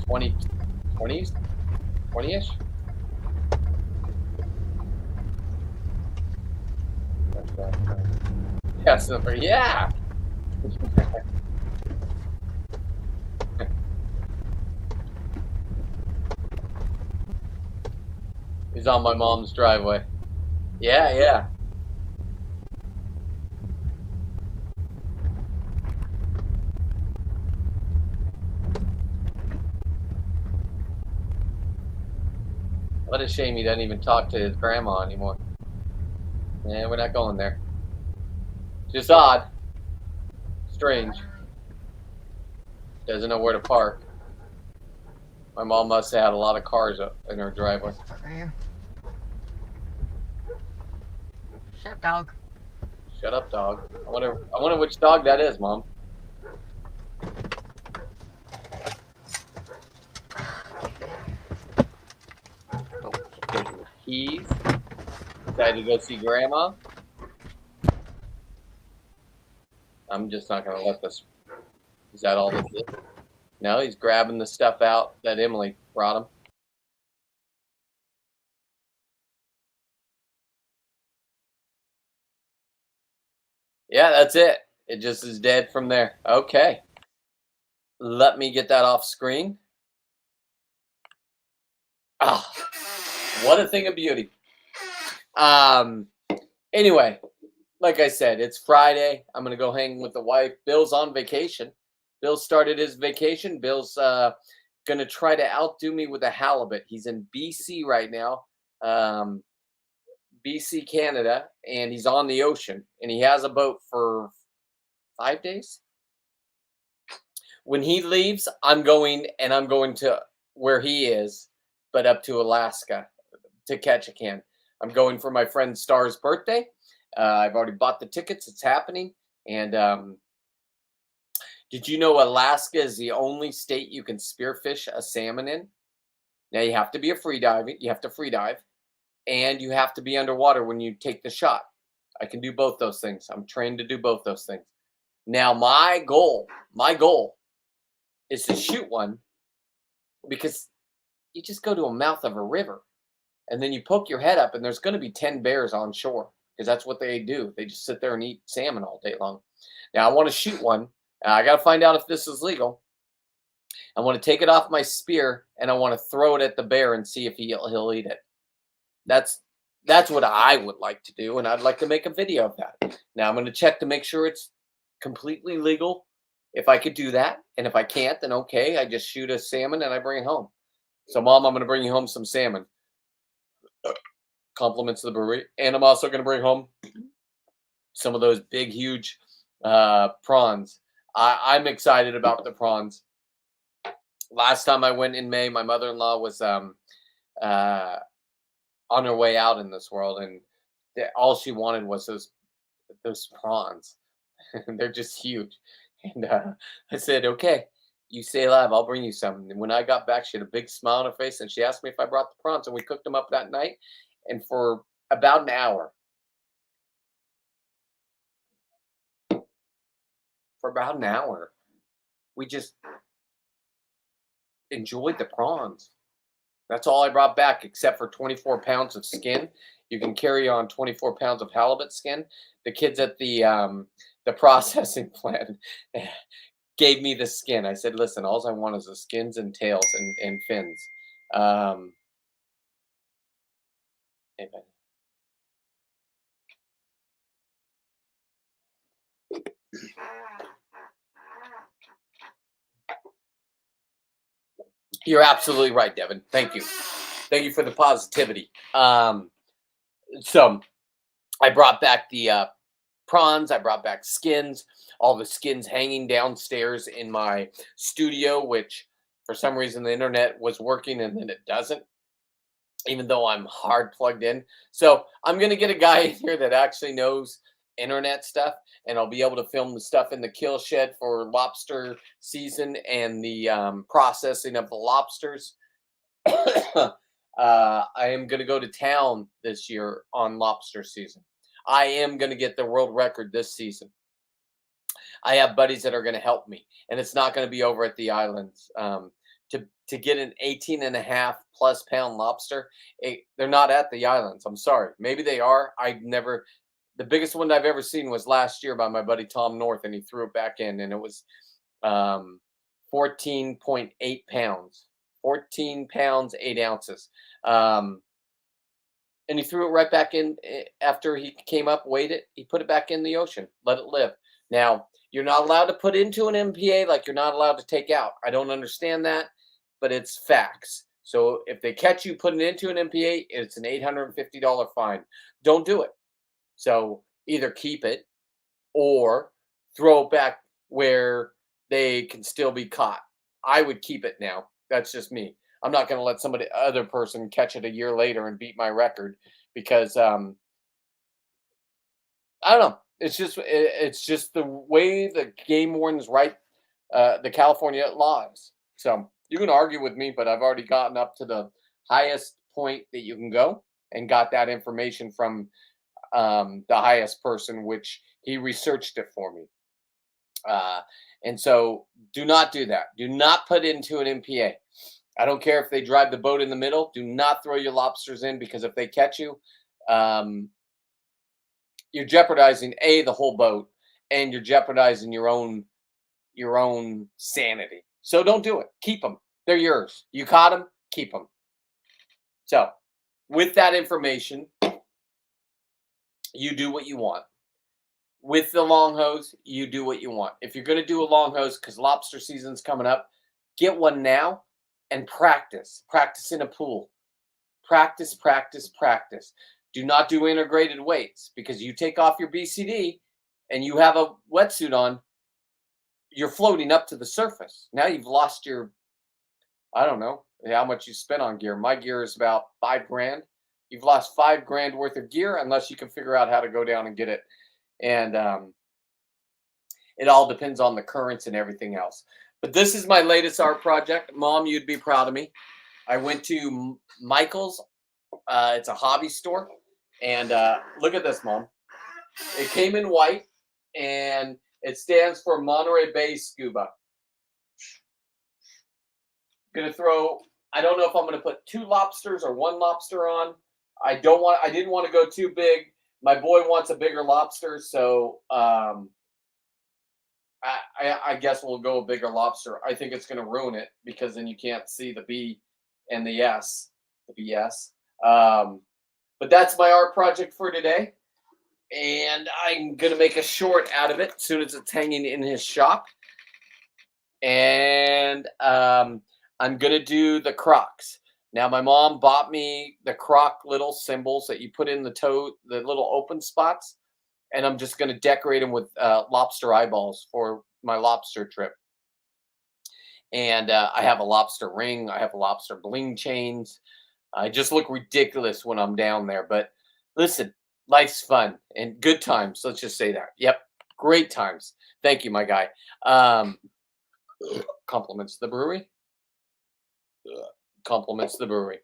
20-ish? Yes, yeah! He's on my mom's driveway. Yeah, yeah. What a shame he doesn't even talk to his grandma anymore. Yeah, we're not going there. Just odd. Strange. Doesn't know where to park. My mom must have had a lot of cars up in her driveway. Shut up, dog. Shut up, dog. I wonder which dog that is, Mom. Oh, keys. Decided to go see Grandma. I'm just not gonna let this. Is that all this is? No, he's grabbing the stuff out that Emily brought him. Yeah, that's it. It just is dead from there. Okay. Let me get that off screen. Ah, what a thing of beauty. Anyway, like I said, it's Friday. I'm gonna go hang with the wife. Bill's on vacation. Bill started his vacation. Bill's gonna try to outdo me with a halibut. He's in BC right now, BC, Canada, and he's on the ocean. And he has a boat for 5 days. When he leaves, I'm going to where he is, but up to Alaska to catch a can. I'm going for my friend Star's birthday. I've already bought the tickets. It's happening. And did you know Alaska is the only state you can spearfish a salmon in? Now you have to be a free diver. You have to free dive, and you have to be underwater when you take the shot. I can do both those things. I'm trained to do both those things. Now my goal is to shoot one, because you just go to a mouth of a river and then you poke your head up and there's going to be 10 bears on shore, because that's what they do. They just sit there and eat salmon all day long. Now I want to shoot one. I got to find out if this is legal. I want to take it off my spear and I want to throw it at the bear and see if he'll eat it. That's what I would like to do, and I'd like to make a video of that. Now I'm going to check to make sure it's completely legal, if I could do that. And if I can't, then okay, I just shoot a salmon and I bring it home. So Mom, I'm going to bring you home some salmon. Compliments of the brewery. And I'm also going to bring home some of those big, huge prawns. I'm excited about the prawns. Last time I went in May, my mother-in-law was on her way out in this world, and all she wanted was those prawns. They're just huge. And I said, okay, you stay alive, I'll bring you some. And when I got back, she had a big smile on her face, and she asked me if I brought the prawns, and we cooked them up that night. And for about an hour, we just enjoyed the prawns. That's all I brought back, except for 24 pounds of skin. You can carry on 24 pounds of halibut skin. The kids at the processing plant gave me the skin. I said, listen, all I want is the skins and tails and fins. Amen. You're absolutely right, Devin. Thank you. Thank you for the positivity. So I brought back the prawns. I brought back skins. All the skins hanging downstairs in my studio, which for some reason the internet was working and then it doesn't, even though I'm hard plugged in. So I'm going to get a guy in here that actually knows internet stuff, and I'll be able to film the stuff in the kill shed for lobster season and the processing of the lobsters. I am going to go to town this year on lobster season. I am going to get the world record this season. I have buddies that are going to help me, and it's not going to be over at the islands. To get an 18.5+ pound lobster, they're not at the islands. I'm sorry. Maybe they are. The biggest one I've ever seen was last year by my buddy Tom North, and he threw it back in, and it was 14.8 pounds. 14 pounds, 8 ounces. and he threw it right back in after he came up, weighed it. He put it back in the ocean, let it live. Now, you're not allowed to put into an MPA like you're not allowed to take out. I don't understand that, but it's facts. So if they catch you putting it into an MPA, it's an $850 fine. Don't do it. So either keep it or throw it back where they can still be caught. I would keep it now. That's just me. I'm not going to let other person catch it a year later and beat my record because I don't know. It's just the way the game wardens write the California laws. So you can argue with me, but I've already gotten up to the highest point that you can go and got that information from the highest person, which he researched it for me. And so do not do that. Do not put into an MPA. I don't care if they drive the boat in the middle. Do not throw your lobsters in, because if they catch you, you're jeopardizing the whole boat, and you're jeopardizing your own sanity. So don't do it. Keep them. They're yours. You caught them. Keep them. So with that information, you do what you want. With the long hose, you do what you want. If you're going to do a long hose because lobster season's coming up, get one now and practice. Practice in a pool. Practice, practice, practice. Do not do integrated weights, because you take off your BCD and you have a wetsuit on, you're floating up to the surface. Now you've lost your, I don't know how much you spent on gear. My gear is about $5,000. You've lost $5,000 worth of gear unless you can figure out how to go down and get it. And it all depends on the currents and everything else. But this is my latest art project. Mom, you'd be proud of me. I went to Michael's. It's a hobby store. And look at this, Mom. It came in white, and it stands for Monterey Bay Scuba. Gonna throw, I don't know if I'm gonna put 2 lobsters or 1 lobster on. I didn't want to go too big. My boy wants a bigger lobster, so I guess we'll go a bigger lobster. I think it's gonna ruin it, because then you can't see the B and the S, the BS. But that's my art project for today. And I'm going to make a short out of it as soon as it's hanging in his shop. And I'm going to do the Crocs. Now, my mom bought me the Croc little symbols that you put in the toe, the little open spots. And I'm just going to decorate them with lobster eyeballs for my lobster trip. And I have a lobster ring. I have lobster bling chains. I just look ridiculous when I'm down there. But listen, life's fun and good times. Let's just say that. Yep. Great times. Thank you, my guy. Compliments the brewery. Compliments the brewery.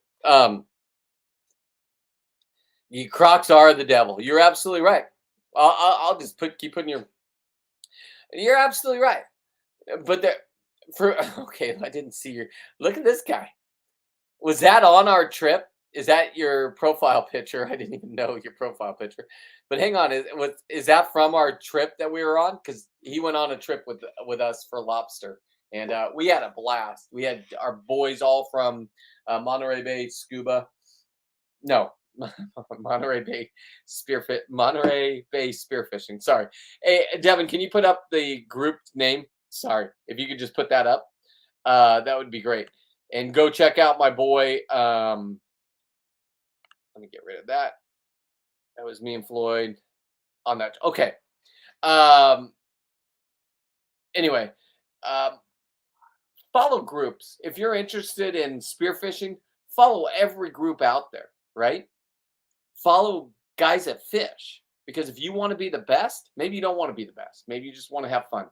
You Crocs are the devil. You're absolutely right. I'll just keep putting your. You're absolutely right. But okay, I didn't see your. Look at this guy. Was that on our trip? Is that your profile picture? I didn't even know your profile picture. But hang on, is that from our trip that we were on? Because he went on a trip with us for lobster, and we had a blast. We had our boys all from Monterey Bay Scuba. No, Monterey Bay Spearfishing. Sorry. Hey, Devin, can you put up the group name? Sorry, if you could just put that up, that would be great. And go check out my boy. Let me get rid of that. That was me and Floyd on that. Okay. Anyway, follow groups. If you're interested in spearfishing, follow every group out there, right? Follow guys that fish. Because if you want to be the best, maybe you don't want to be the best. Maybe you just want to have fun.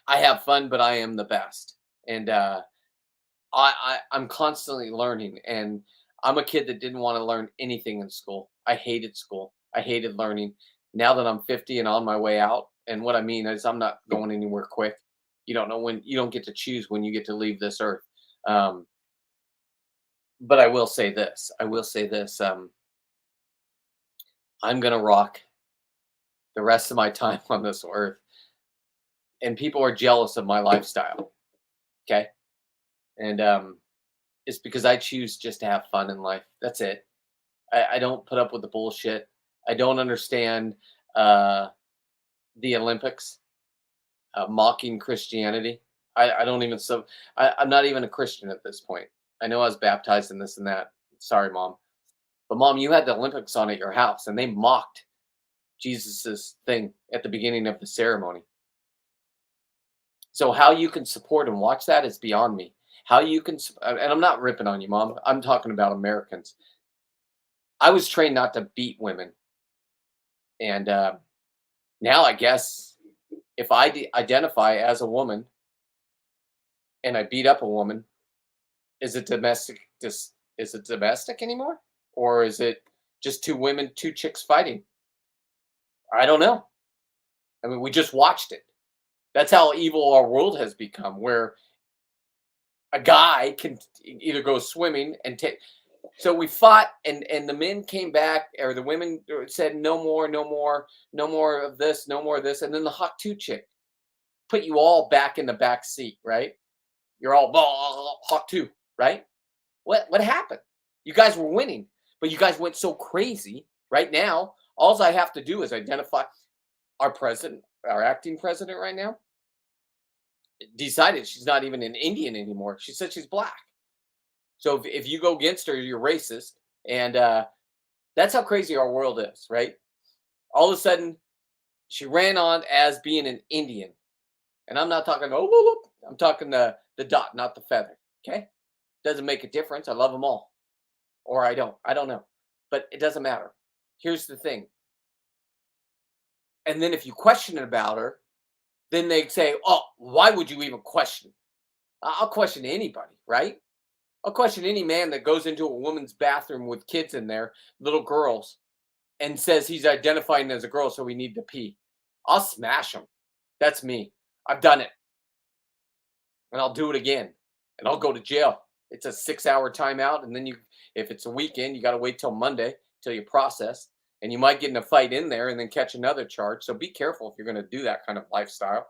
I have fun, but I am the best. And I'm constantly learning. And I'm a kid that didn't want to learn anything in school. I hated school. I hated learning. Now that I'm 50 and on my way out, and what I mean is I'm not going anywhere quick. You don't know when, you don't get to choose when you get to leave this earth. But I will say this. I'm going to rock the rest of my time on this earth. And people are jealous of my lifestyle. Okay. And it's because I choose just to have fun in life. That's it. I don't put up with the bullshit. I don't understand the Olympics mocking Christianity. I don't even I'm not even a Christian at this point. I know I was baptized in this and that. Sorry, Mom. But Mom, you had the Olympics on at your house and they mocked Jesus's thing at the beginning of the ceremony. So how you can support and watch that is beyond me. How you can, and I'm not ripping on you, Mom. I'm talking about Americans. I was trained not to beat women. And now I guess if I identify as a woman and I beat up a woman, is it domestic? Is it domestic anymore? Or is it just two women, two chicks fighting? I don't know. I mean, we just watched it. That's how evil our world has become, where a guy can either go swimming and take. So we fought, and the men came back, or the women said, no more of this, no more of this. And then the Hawk 2 chick put you all back in the back seat, right? You're all Hawk 2, right? What happened? You guys were winning, but you guys went so crazy. Right now, all I have to do is identify our president, our acting president right now, decided she's not even an Indian anymore. She said she's black. So if you go against her, you're racist. And that's how crazy our world is, right? All of a sudden, she ran on as being an Indian. And I'm not talking, I'm talking the dot, not the feather, okay? Doesn't make a difference. I love them all. Or I don't. I don't know. But it doesn't matter. Here's the thing. And then if you question about her, then they say, oh, why would you even question? I'll question anybody, right? I'll question any man that goes into a woman's bathroom with kids in there, little girls, and says he's identifying as a girl, so we need to pee. I'll smash him. That's me. I've done it. And I'll do it again. And I'll go to jail. It's a 6-hour timeout. And then if it's a weekend, you got to wait till Monday till you process. And you might get in a fight in there and then catch another charge. So be careful if you're going to do that kind of lifestyle.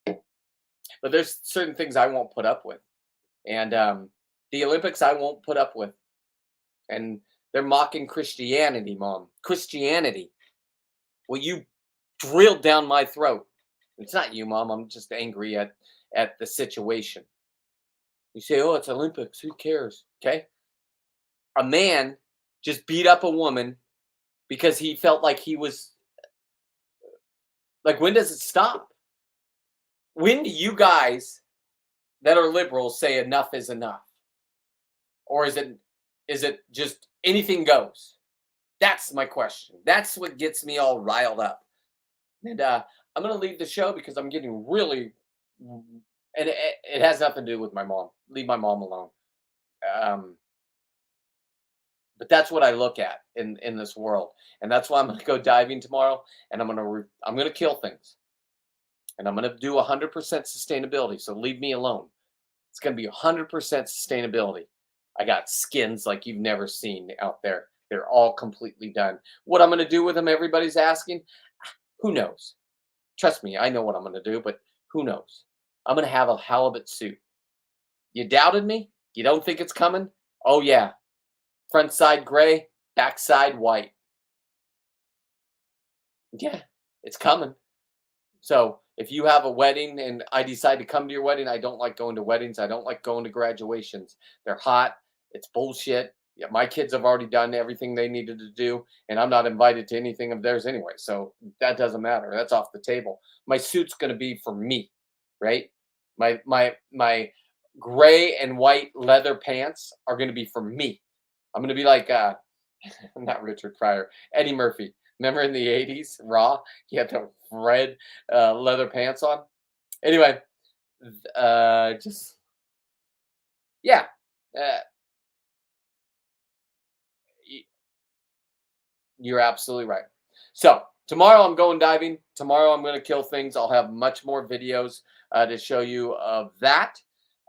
But there's certain things I won't put up with. And the Olympics I won't put up with. And they're mocking Christianity, Mom. Christianity. Well, you drilled down my throat. It's not you, Mom. I'm just angry at the situation. You say, oh, it's Olympics. Who cares? Okay. A man just beat up a woman because he felt like he was, like, when does it stop? When do you guys that are liberals say enough is enough? Or is it just anything goes? That's my question. That's what gets me all riled up. And I'm going to leave the show because I'm getting really, and it has nothing to do with my mom. Leave my mom alone. But that's what I look at in this world. And that's why I'm going to go diving tomorrow, and I'm going to kill things. And I'm going to do 100% sustainability. So leave me alone. It's going to be 100% sustainability. I got skins like you've never seen out there. They're all completely done. What I'm going to do with them, everybody's asking. Who knows? Trust me, I know what I'm going to do, but who knows? I'm going to have a halibut suit. You doubted me? You don't think it's coming? Oh, yeah. Front side gray, back side white. Yeah, it's coming. So if you have a wedding and I decide to come to your wedding, I don't like going to weddings. I don't like going to graduations. They're hot. It's bullshit. Yeah, my kids have already done everything they needed to do, and I'm not invited to anything of theirs anyway. So that doesn't matter. That's off the table. My suit's going to be for me, right? My gray and white leather pants are going to be for me. I'm going to be like, not Richard Pryor, Eddie Murphy. Remember in the 80s, Raw? He had the red leather pants on. Anyway, yeah. You're absolutely right. So tomorrow I'm going diving. Tomorrow I'm going to kill things. I'll have much more videos to show you of that.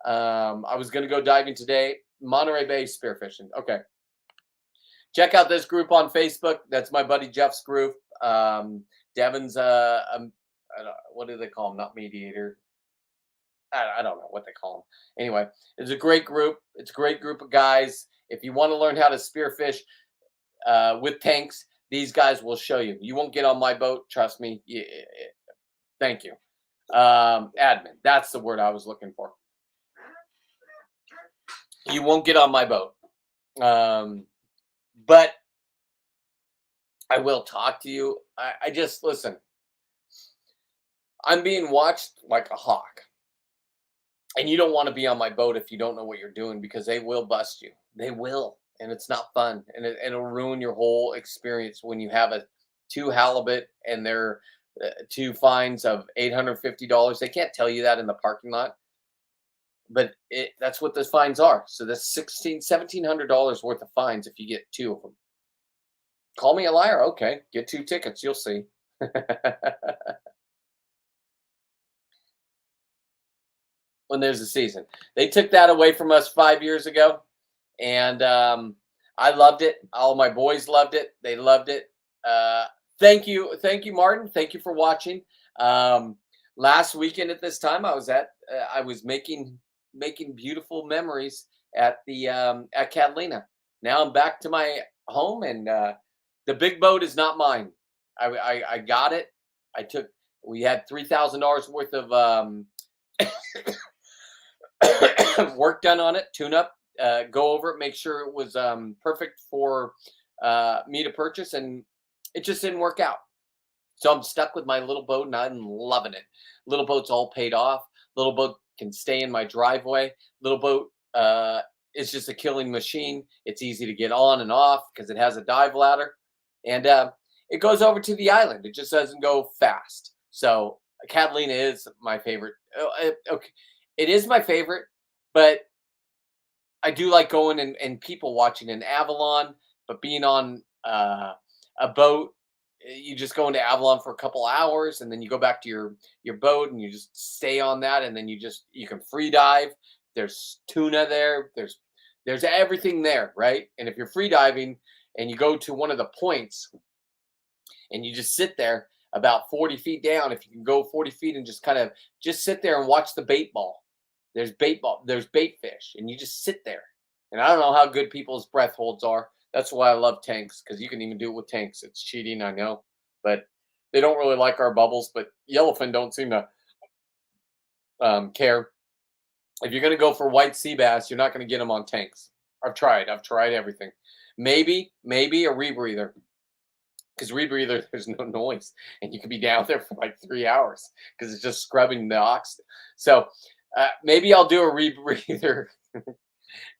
I was going to go diving today. Monterey Bay spearfishing. Okay. Check out this group on Facebook. That's my buddy Jeff's group. Devin's what do they call him? Not mediator. I don't know what they call him. Anyway, it's a great group. It's a great group of guys. If you want to learn how to spearfish, with tanks, these guys will show you. You won't get on my boat, trust me. Thank you. Admin, that's the word I was looking for. You won't get on my boat. But I will talk to you. I just, listen, I'm being watched like a hawk. And you don't want to be on my boat if you don't know what you're doing, because they will bust you. They will. And it's not fun. And it'll ruin your whole experience when you have a 2 halibut and they're 2 fines of $850. They can't tell you that in the parking lot. But that's what those fines are. So that's $1,700 worth of fines if you get 2 of them. Call me a liar. Okay, get 2 tickets. You'll see. When there's a season. They took that away from us 5 years ago, and I loved it. All my boys loved it. They loved it. Thank you, Martin. Thank you for watching. Last weekend at this time, I was making beautiful memories at Catalina. Now I'm back to my home, and the big boat is not mine. I got it. We had $3,000 worth of work done on it, tune up, go over it, make sure it was perfect for me to purchase, and it just didn't work out. So I'm stuck with my little boat, and I'm loving it. Little boat's all paid off. Little boat can stay in my driveway. Little boat is just a killing machine. It's easy to get on and off because it has a dive ladder, and it goes over to the island. It just doesn't go fast. So Catalina is my favorite. Okay. It is my favorite, but I do like going and people watching in Avalon, but being on a boat, you just go into Avalon for a couple hours, and then you go back to your boat, and you just stay on that, and then you can free dive. There's tuna there. There's everything there, right? And if you're free diving and you go to one of the points and you just sit there about 40 feet down, if you can go 40 feet and just sit there and watch the bait ball. There's bait fish, and you just sit there. And I don't know how good people's breath holds are. That's why I love tanks, because you can even do it with tanks. It's cheating, I know, but they don't really like our bubbles. But yellowfin don't seem to care. If you're going to go for white sea bass, you're not going to get them on tanks. I've tried everything. Maybe a rebreather, because rebreather, there's no noise, and you can be down there for like 3 hours because it's just scrubbing the oxygen. So maybe I'll do a rebreather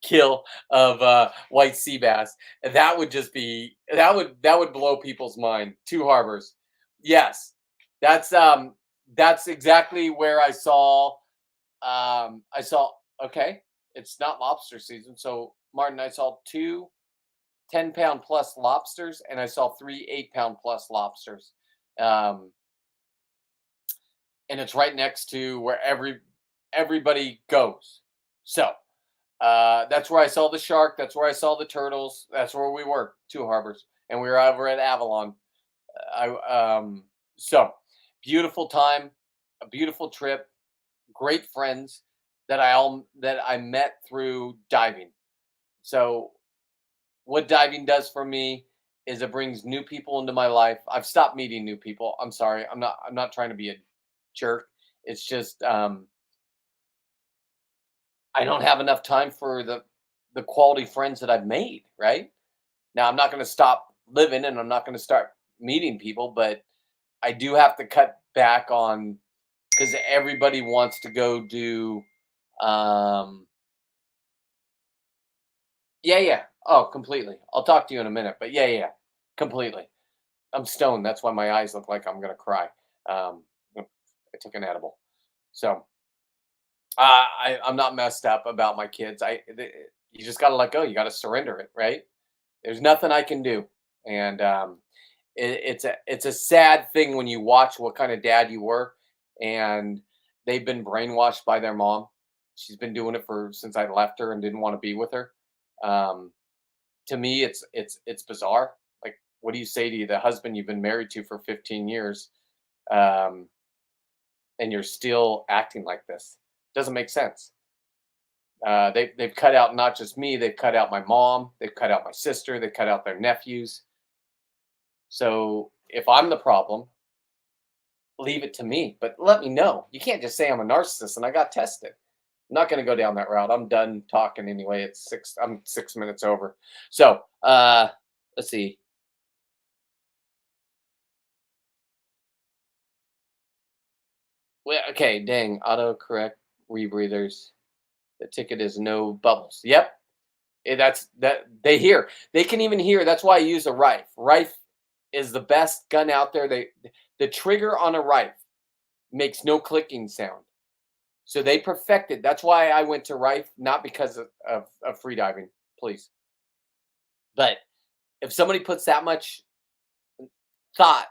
kill of white sea bass. And that would just be, that would blow people's mind. 2 harbors. Yes. That's exactly where I saw, okay, it's not lobster season. So Martin, I saw 2 10-pound plus lobsters, and I saw 3 8-pound plus lobsters. And it's right next to where everybody goes. So that's where I saw the shark. That's where I saw the turtles. That's where we were, 2 harbors, and we were over at Avalon. So beautiful time, a beautiful trip, great friends that I met through diving. So what diving does for me is it brings new people into my life. I've stopped meeting new people. I'm sorry. I'm not trying to be a jerk. It's just I don't have enough time for the quality friends that I've made, right? Now, I'm not going to stop living, and I'm not going to start meeting people, but I do have to cut back on, because everybody wants to go do yeah. Oh, completely. I'll talk to you in a minute, but yeah, completely. I'm stoned. That's why my eyes look like I'm going to cry. I took an edible. So I'm not messed up about my kids. You just got to let go. You got to surrender it, right? There's nothing I can do. And it's a sad thing when you watch what kind of dad you were, and they've been brainwashed by their mom. She's been doing it since I left her and didn't want to be with her. To me, it's bizarre. Like, what do you say to the husband you've been married to for 15 years, and you're still acting like this? Doesn't make sense. They've cut out not just me, they've cut out my mom, they've cut out my sister, they cut out their nephews. So if I'm the problem, leave it to me, but let me know. You can't just say I'm a narcissist and I got tested. I'm not going to go down that route. I'm done talking anyway. I'm 6 minutes over. So let's see. Well, okay, dang, autocorrect rebreathers. The ticket is no bubbles. Yep. That's that they hear. They can even hear. That's why I use a Rife. Rife is the best gun out there. The trigger on a Rife makes no clicking sound. So they perfected. That's why I went to Rife, not because of freediving, please. But if somebody puts that much thought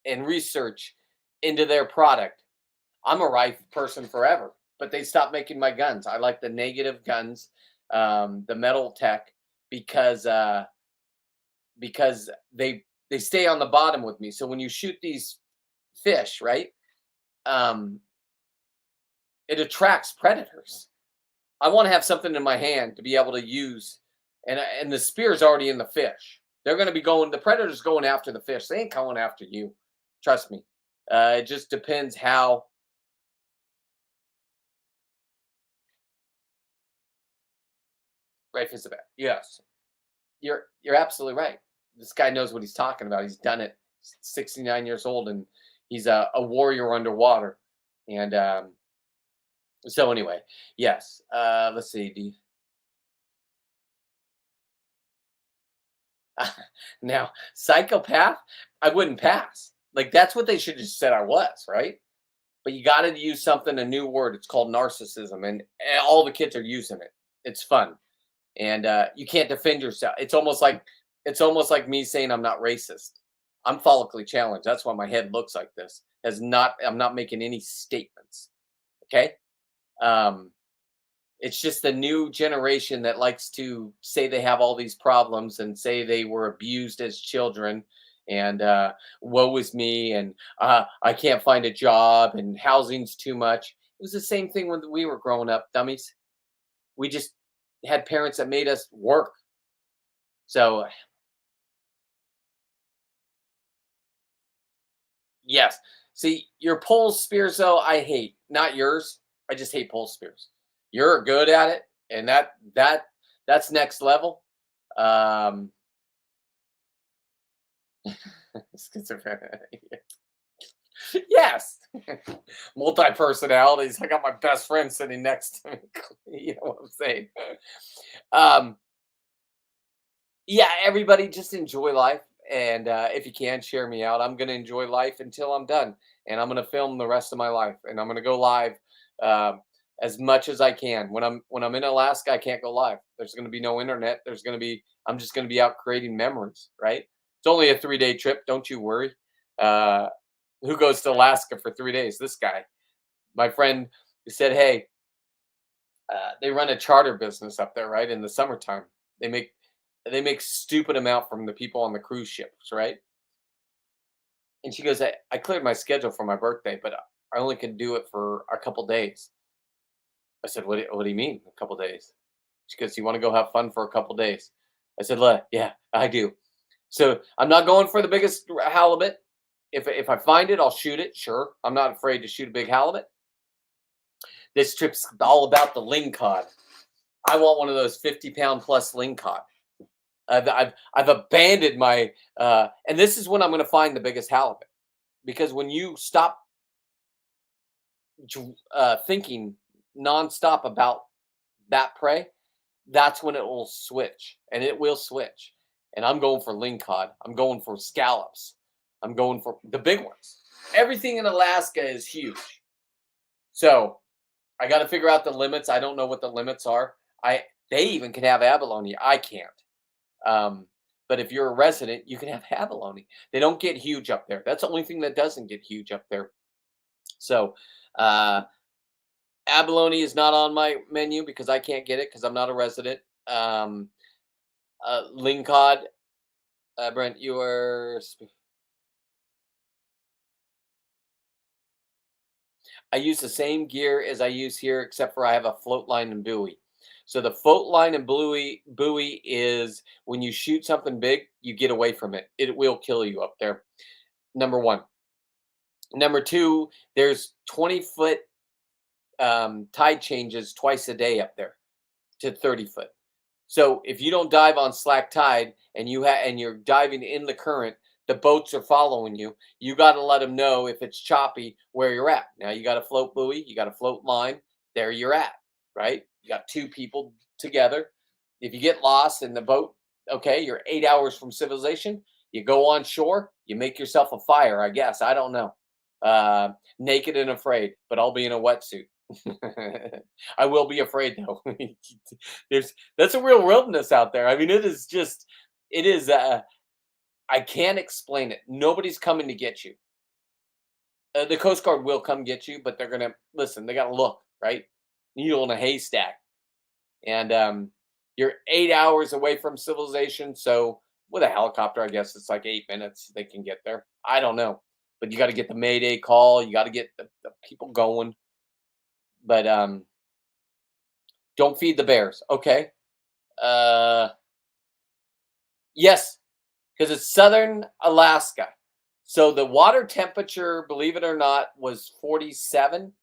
and research into their product, I'm a Rife person forever. But they stopped making my guns. I like the negative guns, the metal tech, because they stay on the bottom with me. So when you shoot these fish, right, it attracts predators. I want to have something in my hand to be able to use, and the spear's already in the fish. They're going to be going. The predator's going after the fish. They ain't going after you. Trust me. It just depends how. Right, Isabel. Yes, you're absolutely right. This guy knows what he's talking about. He's done it. He's 69 years old, and he's a warrior underwater. And so anyway, yes. Let's see. Now, psychopath, I wouldn't pass. Like that's what they should have just said I was, right? But you got to use something, a new word. It's called narcissism, and all the kids are using it. It's fun. And you can't defend yourself. It's almost like me saying I'm not racist. I'm follically challenged. That's why my head looks like this. I'm not making any statements. Okay. It's just the new generation that likes to say they have all these problems and say they were abused as children, and woe is me, and I can't find a job, and housing's too much. It was the same thing when we were growing up, dummies. We just had parents that made us work. So yes. See, your pole spears though, I hate. Not yours. I just hate pole spears. You're good at it, and that's next level. Schizophrenia. Yes. Multi-personalities. I got my best friend sitting next to me. You know what I'm saying? Yeah, everybody just enjoy life. And if you can, share me out. I'm going to enjoy life until I'm done. And I'm going to film the rest of my life. And I'm going to go live as much as I can. When I'm in Alaska, I can't go live. There's going to be no internet. I'm just going to be out creating memories, right? It's only a 3-day trip. Don't you worry. Who goes to Alaska for 3 days? This guy. My friend said, hey, they run a charter business up there, right? In the summertime. They make stupid amount from the people on the cruise ships, right? And she goes, I cleared my schedule for my birthday, but I only can do it for a couple days. I said, what do you mean, a couple days? She goes, you want to go have fun for a couple days? I said, yeah, I do. So I'm not going for the biggest halibut. If I find it, I'll shoot it. Sure. I'm not afraid to shoot a big halibut. This trip's all about the lingcod. I want one of those 50-pound plus lingcod. I've abandoned my, and this is when I'm going to find the biggest halibut, because when you stop thinking nonstop about that prey, that's when it will switch, and it will switch. And I'm going for lingcod. I'm going for scallops. I'm going for the big ones. Everything in Alaska is huge. So I got to figure out the limits. I don't know what the limits are. They even can have abalone. I can't. But if you're a resident, you can have abalone. They don't get huge up there. That's the only thing that doesn't get huge up there. So abalone is not on my menu because I can't get it because I'm not a resident. Lingcod, Brent, you are. I use the same gear as I use here, except for I have a float line and buoy. So the float line and buoy is when you shoot something big, you get away from it. It will kill you up there. Number one. Number two, there's 20-foot tide changes twice a day up there to 30 foot. So if you don't dive on slack tide and you're diving in the current, the boats are following you. You got to let them know if it's choppy where you're at. Now you got a float buoy, you got a float line. There you're at, right? You got two people together. If you get lost in the boat, okay, you're 8 hours from civilization. You go on shore, you make yourself a fire, I guess. I don't know. Naked and afraid, but I'll be in a wetsuit. I will be afraid though. That's a real wilderness out there. I mean, it is I can't explain it. Nobody's coming to get you. The Coast Guard will come get you, but they're gonna listen. They gotta look, right? Needle in a haystack, and you're 8 hours away from civilization. So with a helicopter, I guess it's like 8 minutes they can get there. I don't know, but you got to get the Mayday call. You got to get the people going. But don't feed the bears, okay? Yes, because it's southern Alaska. So the water temperature, believe it or not, was 47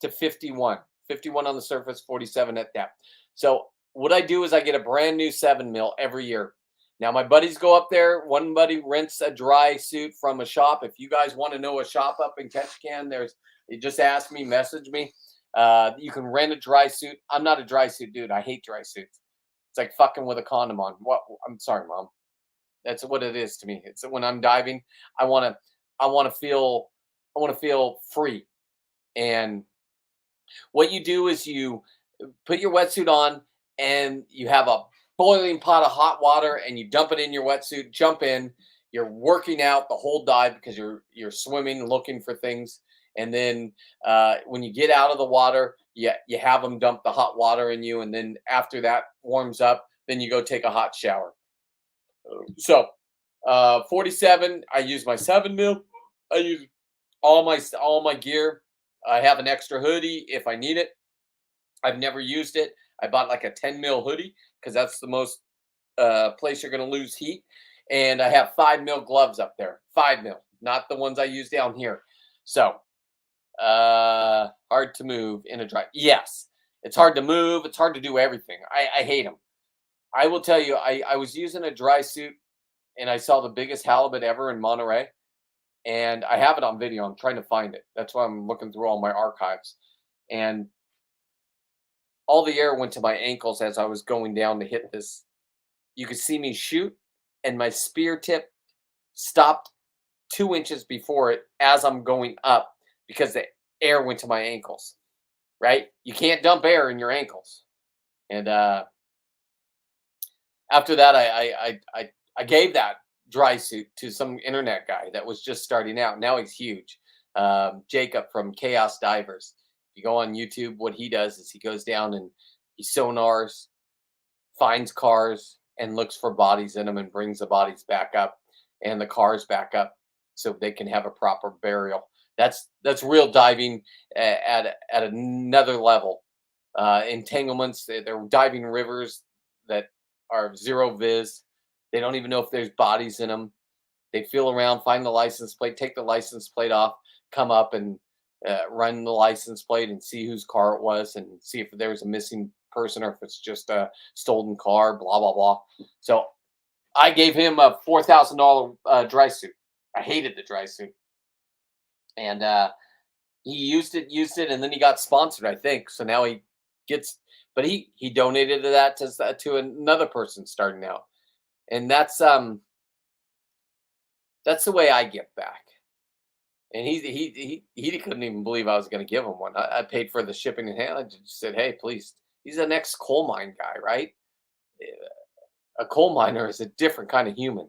to 51. 51 on the surface, 47 at depth. So what I do is I get a brand new 7 mil every year. Now my buddies go up there. One buddy rents a dry suit from a shop. If you guys want to know a shop up in Ketchikan, you just ask me, message me. You can rent a dry suit. I'm not a dry suit dude. I hate dry suits. It's like fucking with a condom on. What? I'm sorry, Mom. That's what it is to me. It's when I'm diving, I want to feel free. And what you do is you put your wetsuit on and you have a boiling pot of hot water and you dump it in your wetsuit, jump in, you're working out the whole dive because you're swimming, looking for things. And then when you get out of the water, you have them dump the hot water in you. And then after that warms up, then you go take a hot shower. So 47, I use my 7 mil. I use all my gear. I have an extra hoodie if I need it. I've never used it. I bought like a 10 mil hoodie because that's the most place you're going to lose heat. And I have 5 mil gloves up there. 5 mil, not the ones I use down here. So hard to move in a dry. Yes, it's hard to move. It's hard to do everything. I hate them. I will tell you, I was using a dry suit and I saw the biggest halibut ever in Monterey. And I have it on video. I'm trying to find it. That's why I'm looking through all my archives. And all the air went to my ankles as I was going down to hit this. You could see me shoot, and my spear tip stopped 2 inches before it as I'm going up because the air went to my ankles, right? You can't dump air in your ankles. And after that, I gave that dry suit to some internet guy that was just starting out. Now he's huge. Jacob from Chaos Divers. If you go on YouTube, what he does is he goes down and he sonars, finds cars, and looks for bodies in them and brings the bodies back up and the cars back up so they can have a proper burial. That's real diving at another level. Entanglements, they're diving rivers that are zero viz. They don't even know if there's bodies in them. They feel around, find the license plate, take the license plate off, come up and run the license plate and see whose car it was and see if there was a missing person or if it's just a stolen car, blah, blah, blah. So I gave him a $4,000 dry suit. I hated the dry suit. And he used it, and then he got sponsored, I think. So now he gets, but he donated that to another person starting out. And that's the way I get back. And he couldn't even believe I was going to give him one. I paid for the shipping and handling. I just said, hey, please. He's an ex-coal mine guy, right? A coal miner is a different kind of human.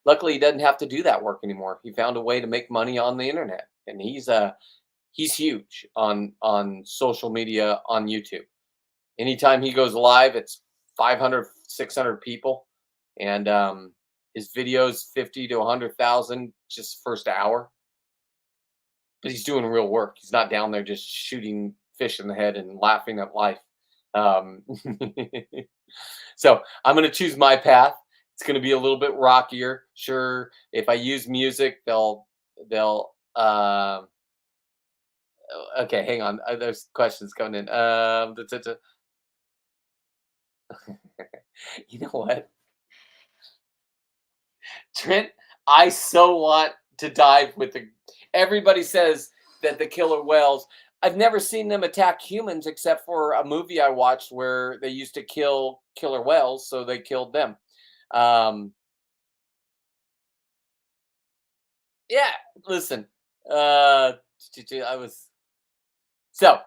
Luckily, he doesn't have to do that work anymore. He found a way to make money on the internet, and he's huge on social media, on YouTube. Anytime he goes live, it's 500, 600 people, and his videos 50 to 100,000 just first hour. But he's doing real work. He's not down there just shooting fish in the head and laughing at life. Um, so I'm going to choose my path. It's going to be a little bit rockier. Sure, if I use music, they'll okay, hang on. There's questions coming in. You know what, Trent? I so want to dive with the. Everybody says that the killer whales. I've never seen them attack humans except for a movie I watched where they used to kill killer whales, so they killed them. Um, yeah, listen. I was so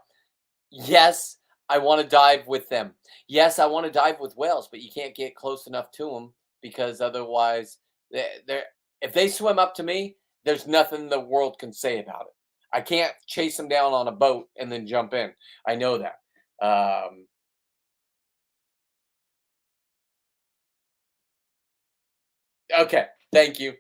yes, I want to dive with them. Yes, I want to dive with whales, but you can't get close enough to them because otherwise, they're if they swim up to me, there's nothing the world can say about it. I can't chase them down on a boat and then jump in. I know that. Um, okay, thank you.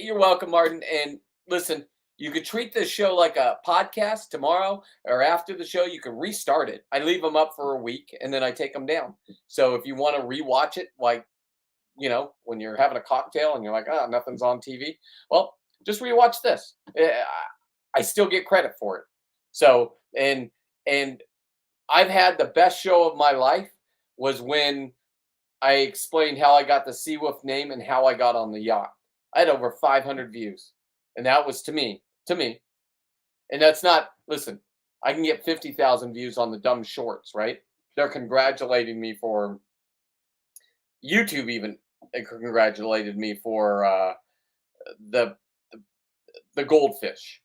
You're welcome, Martin. And listen, you could treat this show like a podcast tomorrow or after the show. You can restart it. I leave them up for a week and then I take them down. So if you want to rewatch it, like, when you're having a cocktail and you're like, oh, nothing's on TV, well, just rewatch this. I still get credit for it. So, and I've had the best show of my life was when I explained how I got the Seawolf name and how I got on the yacht. I had over 500 views, and that was to me. And that's not, listen, I can get 50,000 views on the dumb shorts, right? They're congratulating me for, YouTube even congratulated me for the goldfish.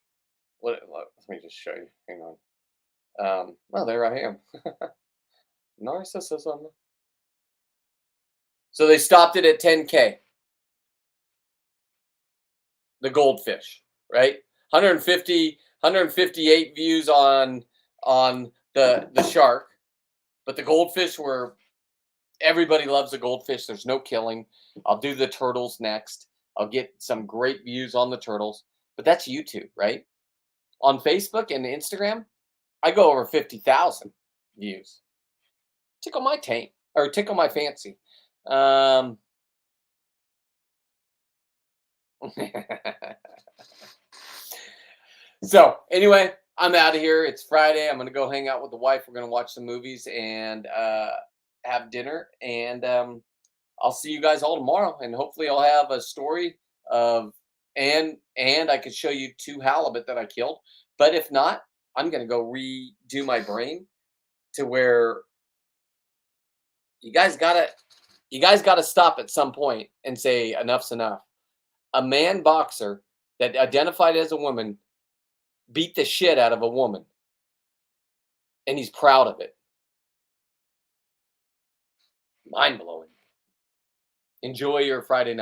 Let me just show you. Hang on. Well, there I am. Narcissism. So they stopped it at 10K. The goldfish, right? 158 views on the shark, but the goldfish were. Everybody loves the goldfish. There's no killing. I'll do the turtles next. I'll get some great views on the turtles, but that's YouTube, right? On Facebook and Instagram, I go over 50,000 views. Tickle my taint or tickle my fancy. So anyway, I'm out of here. It's Friday. I'm gonna go hang out with the wife. We're gonna watch some movies and have dinner. And I'll see you guys all tomorrow. And hopefully, I'll have a story of and I could show you 2 halibut that I killed. But if not, I'm gonna go redo my brain to where you guys gotta stop at some point and say enough's enough. A man boxer that identified as a woman beat the shit out of a woman, and he's proud of it. Mind blowing. Enjoy your Friday night.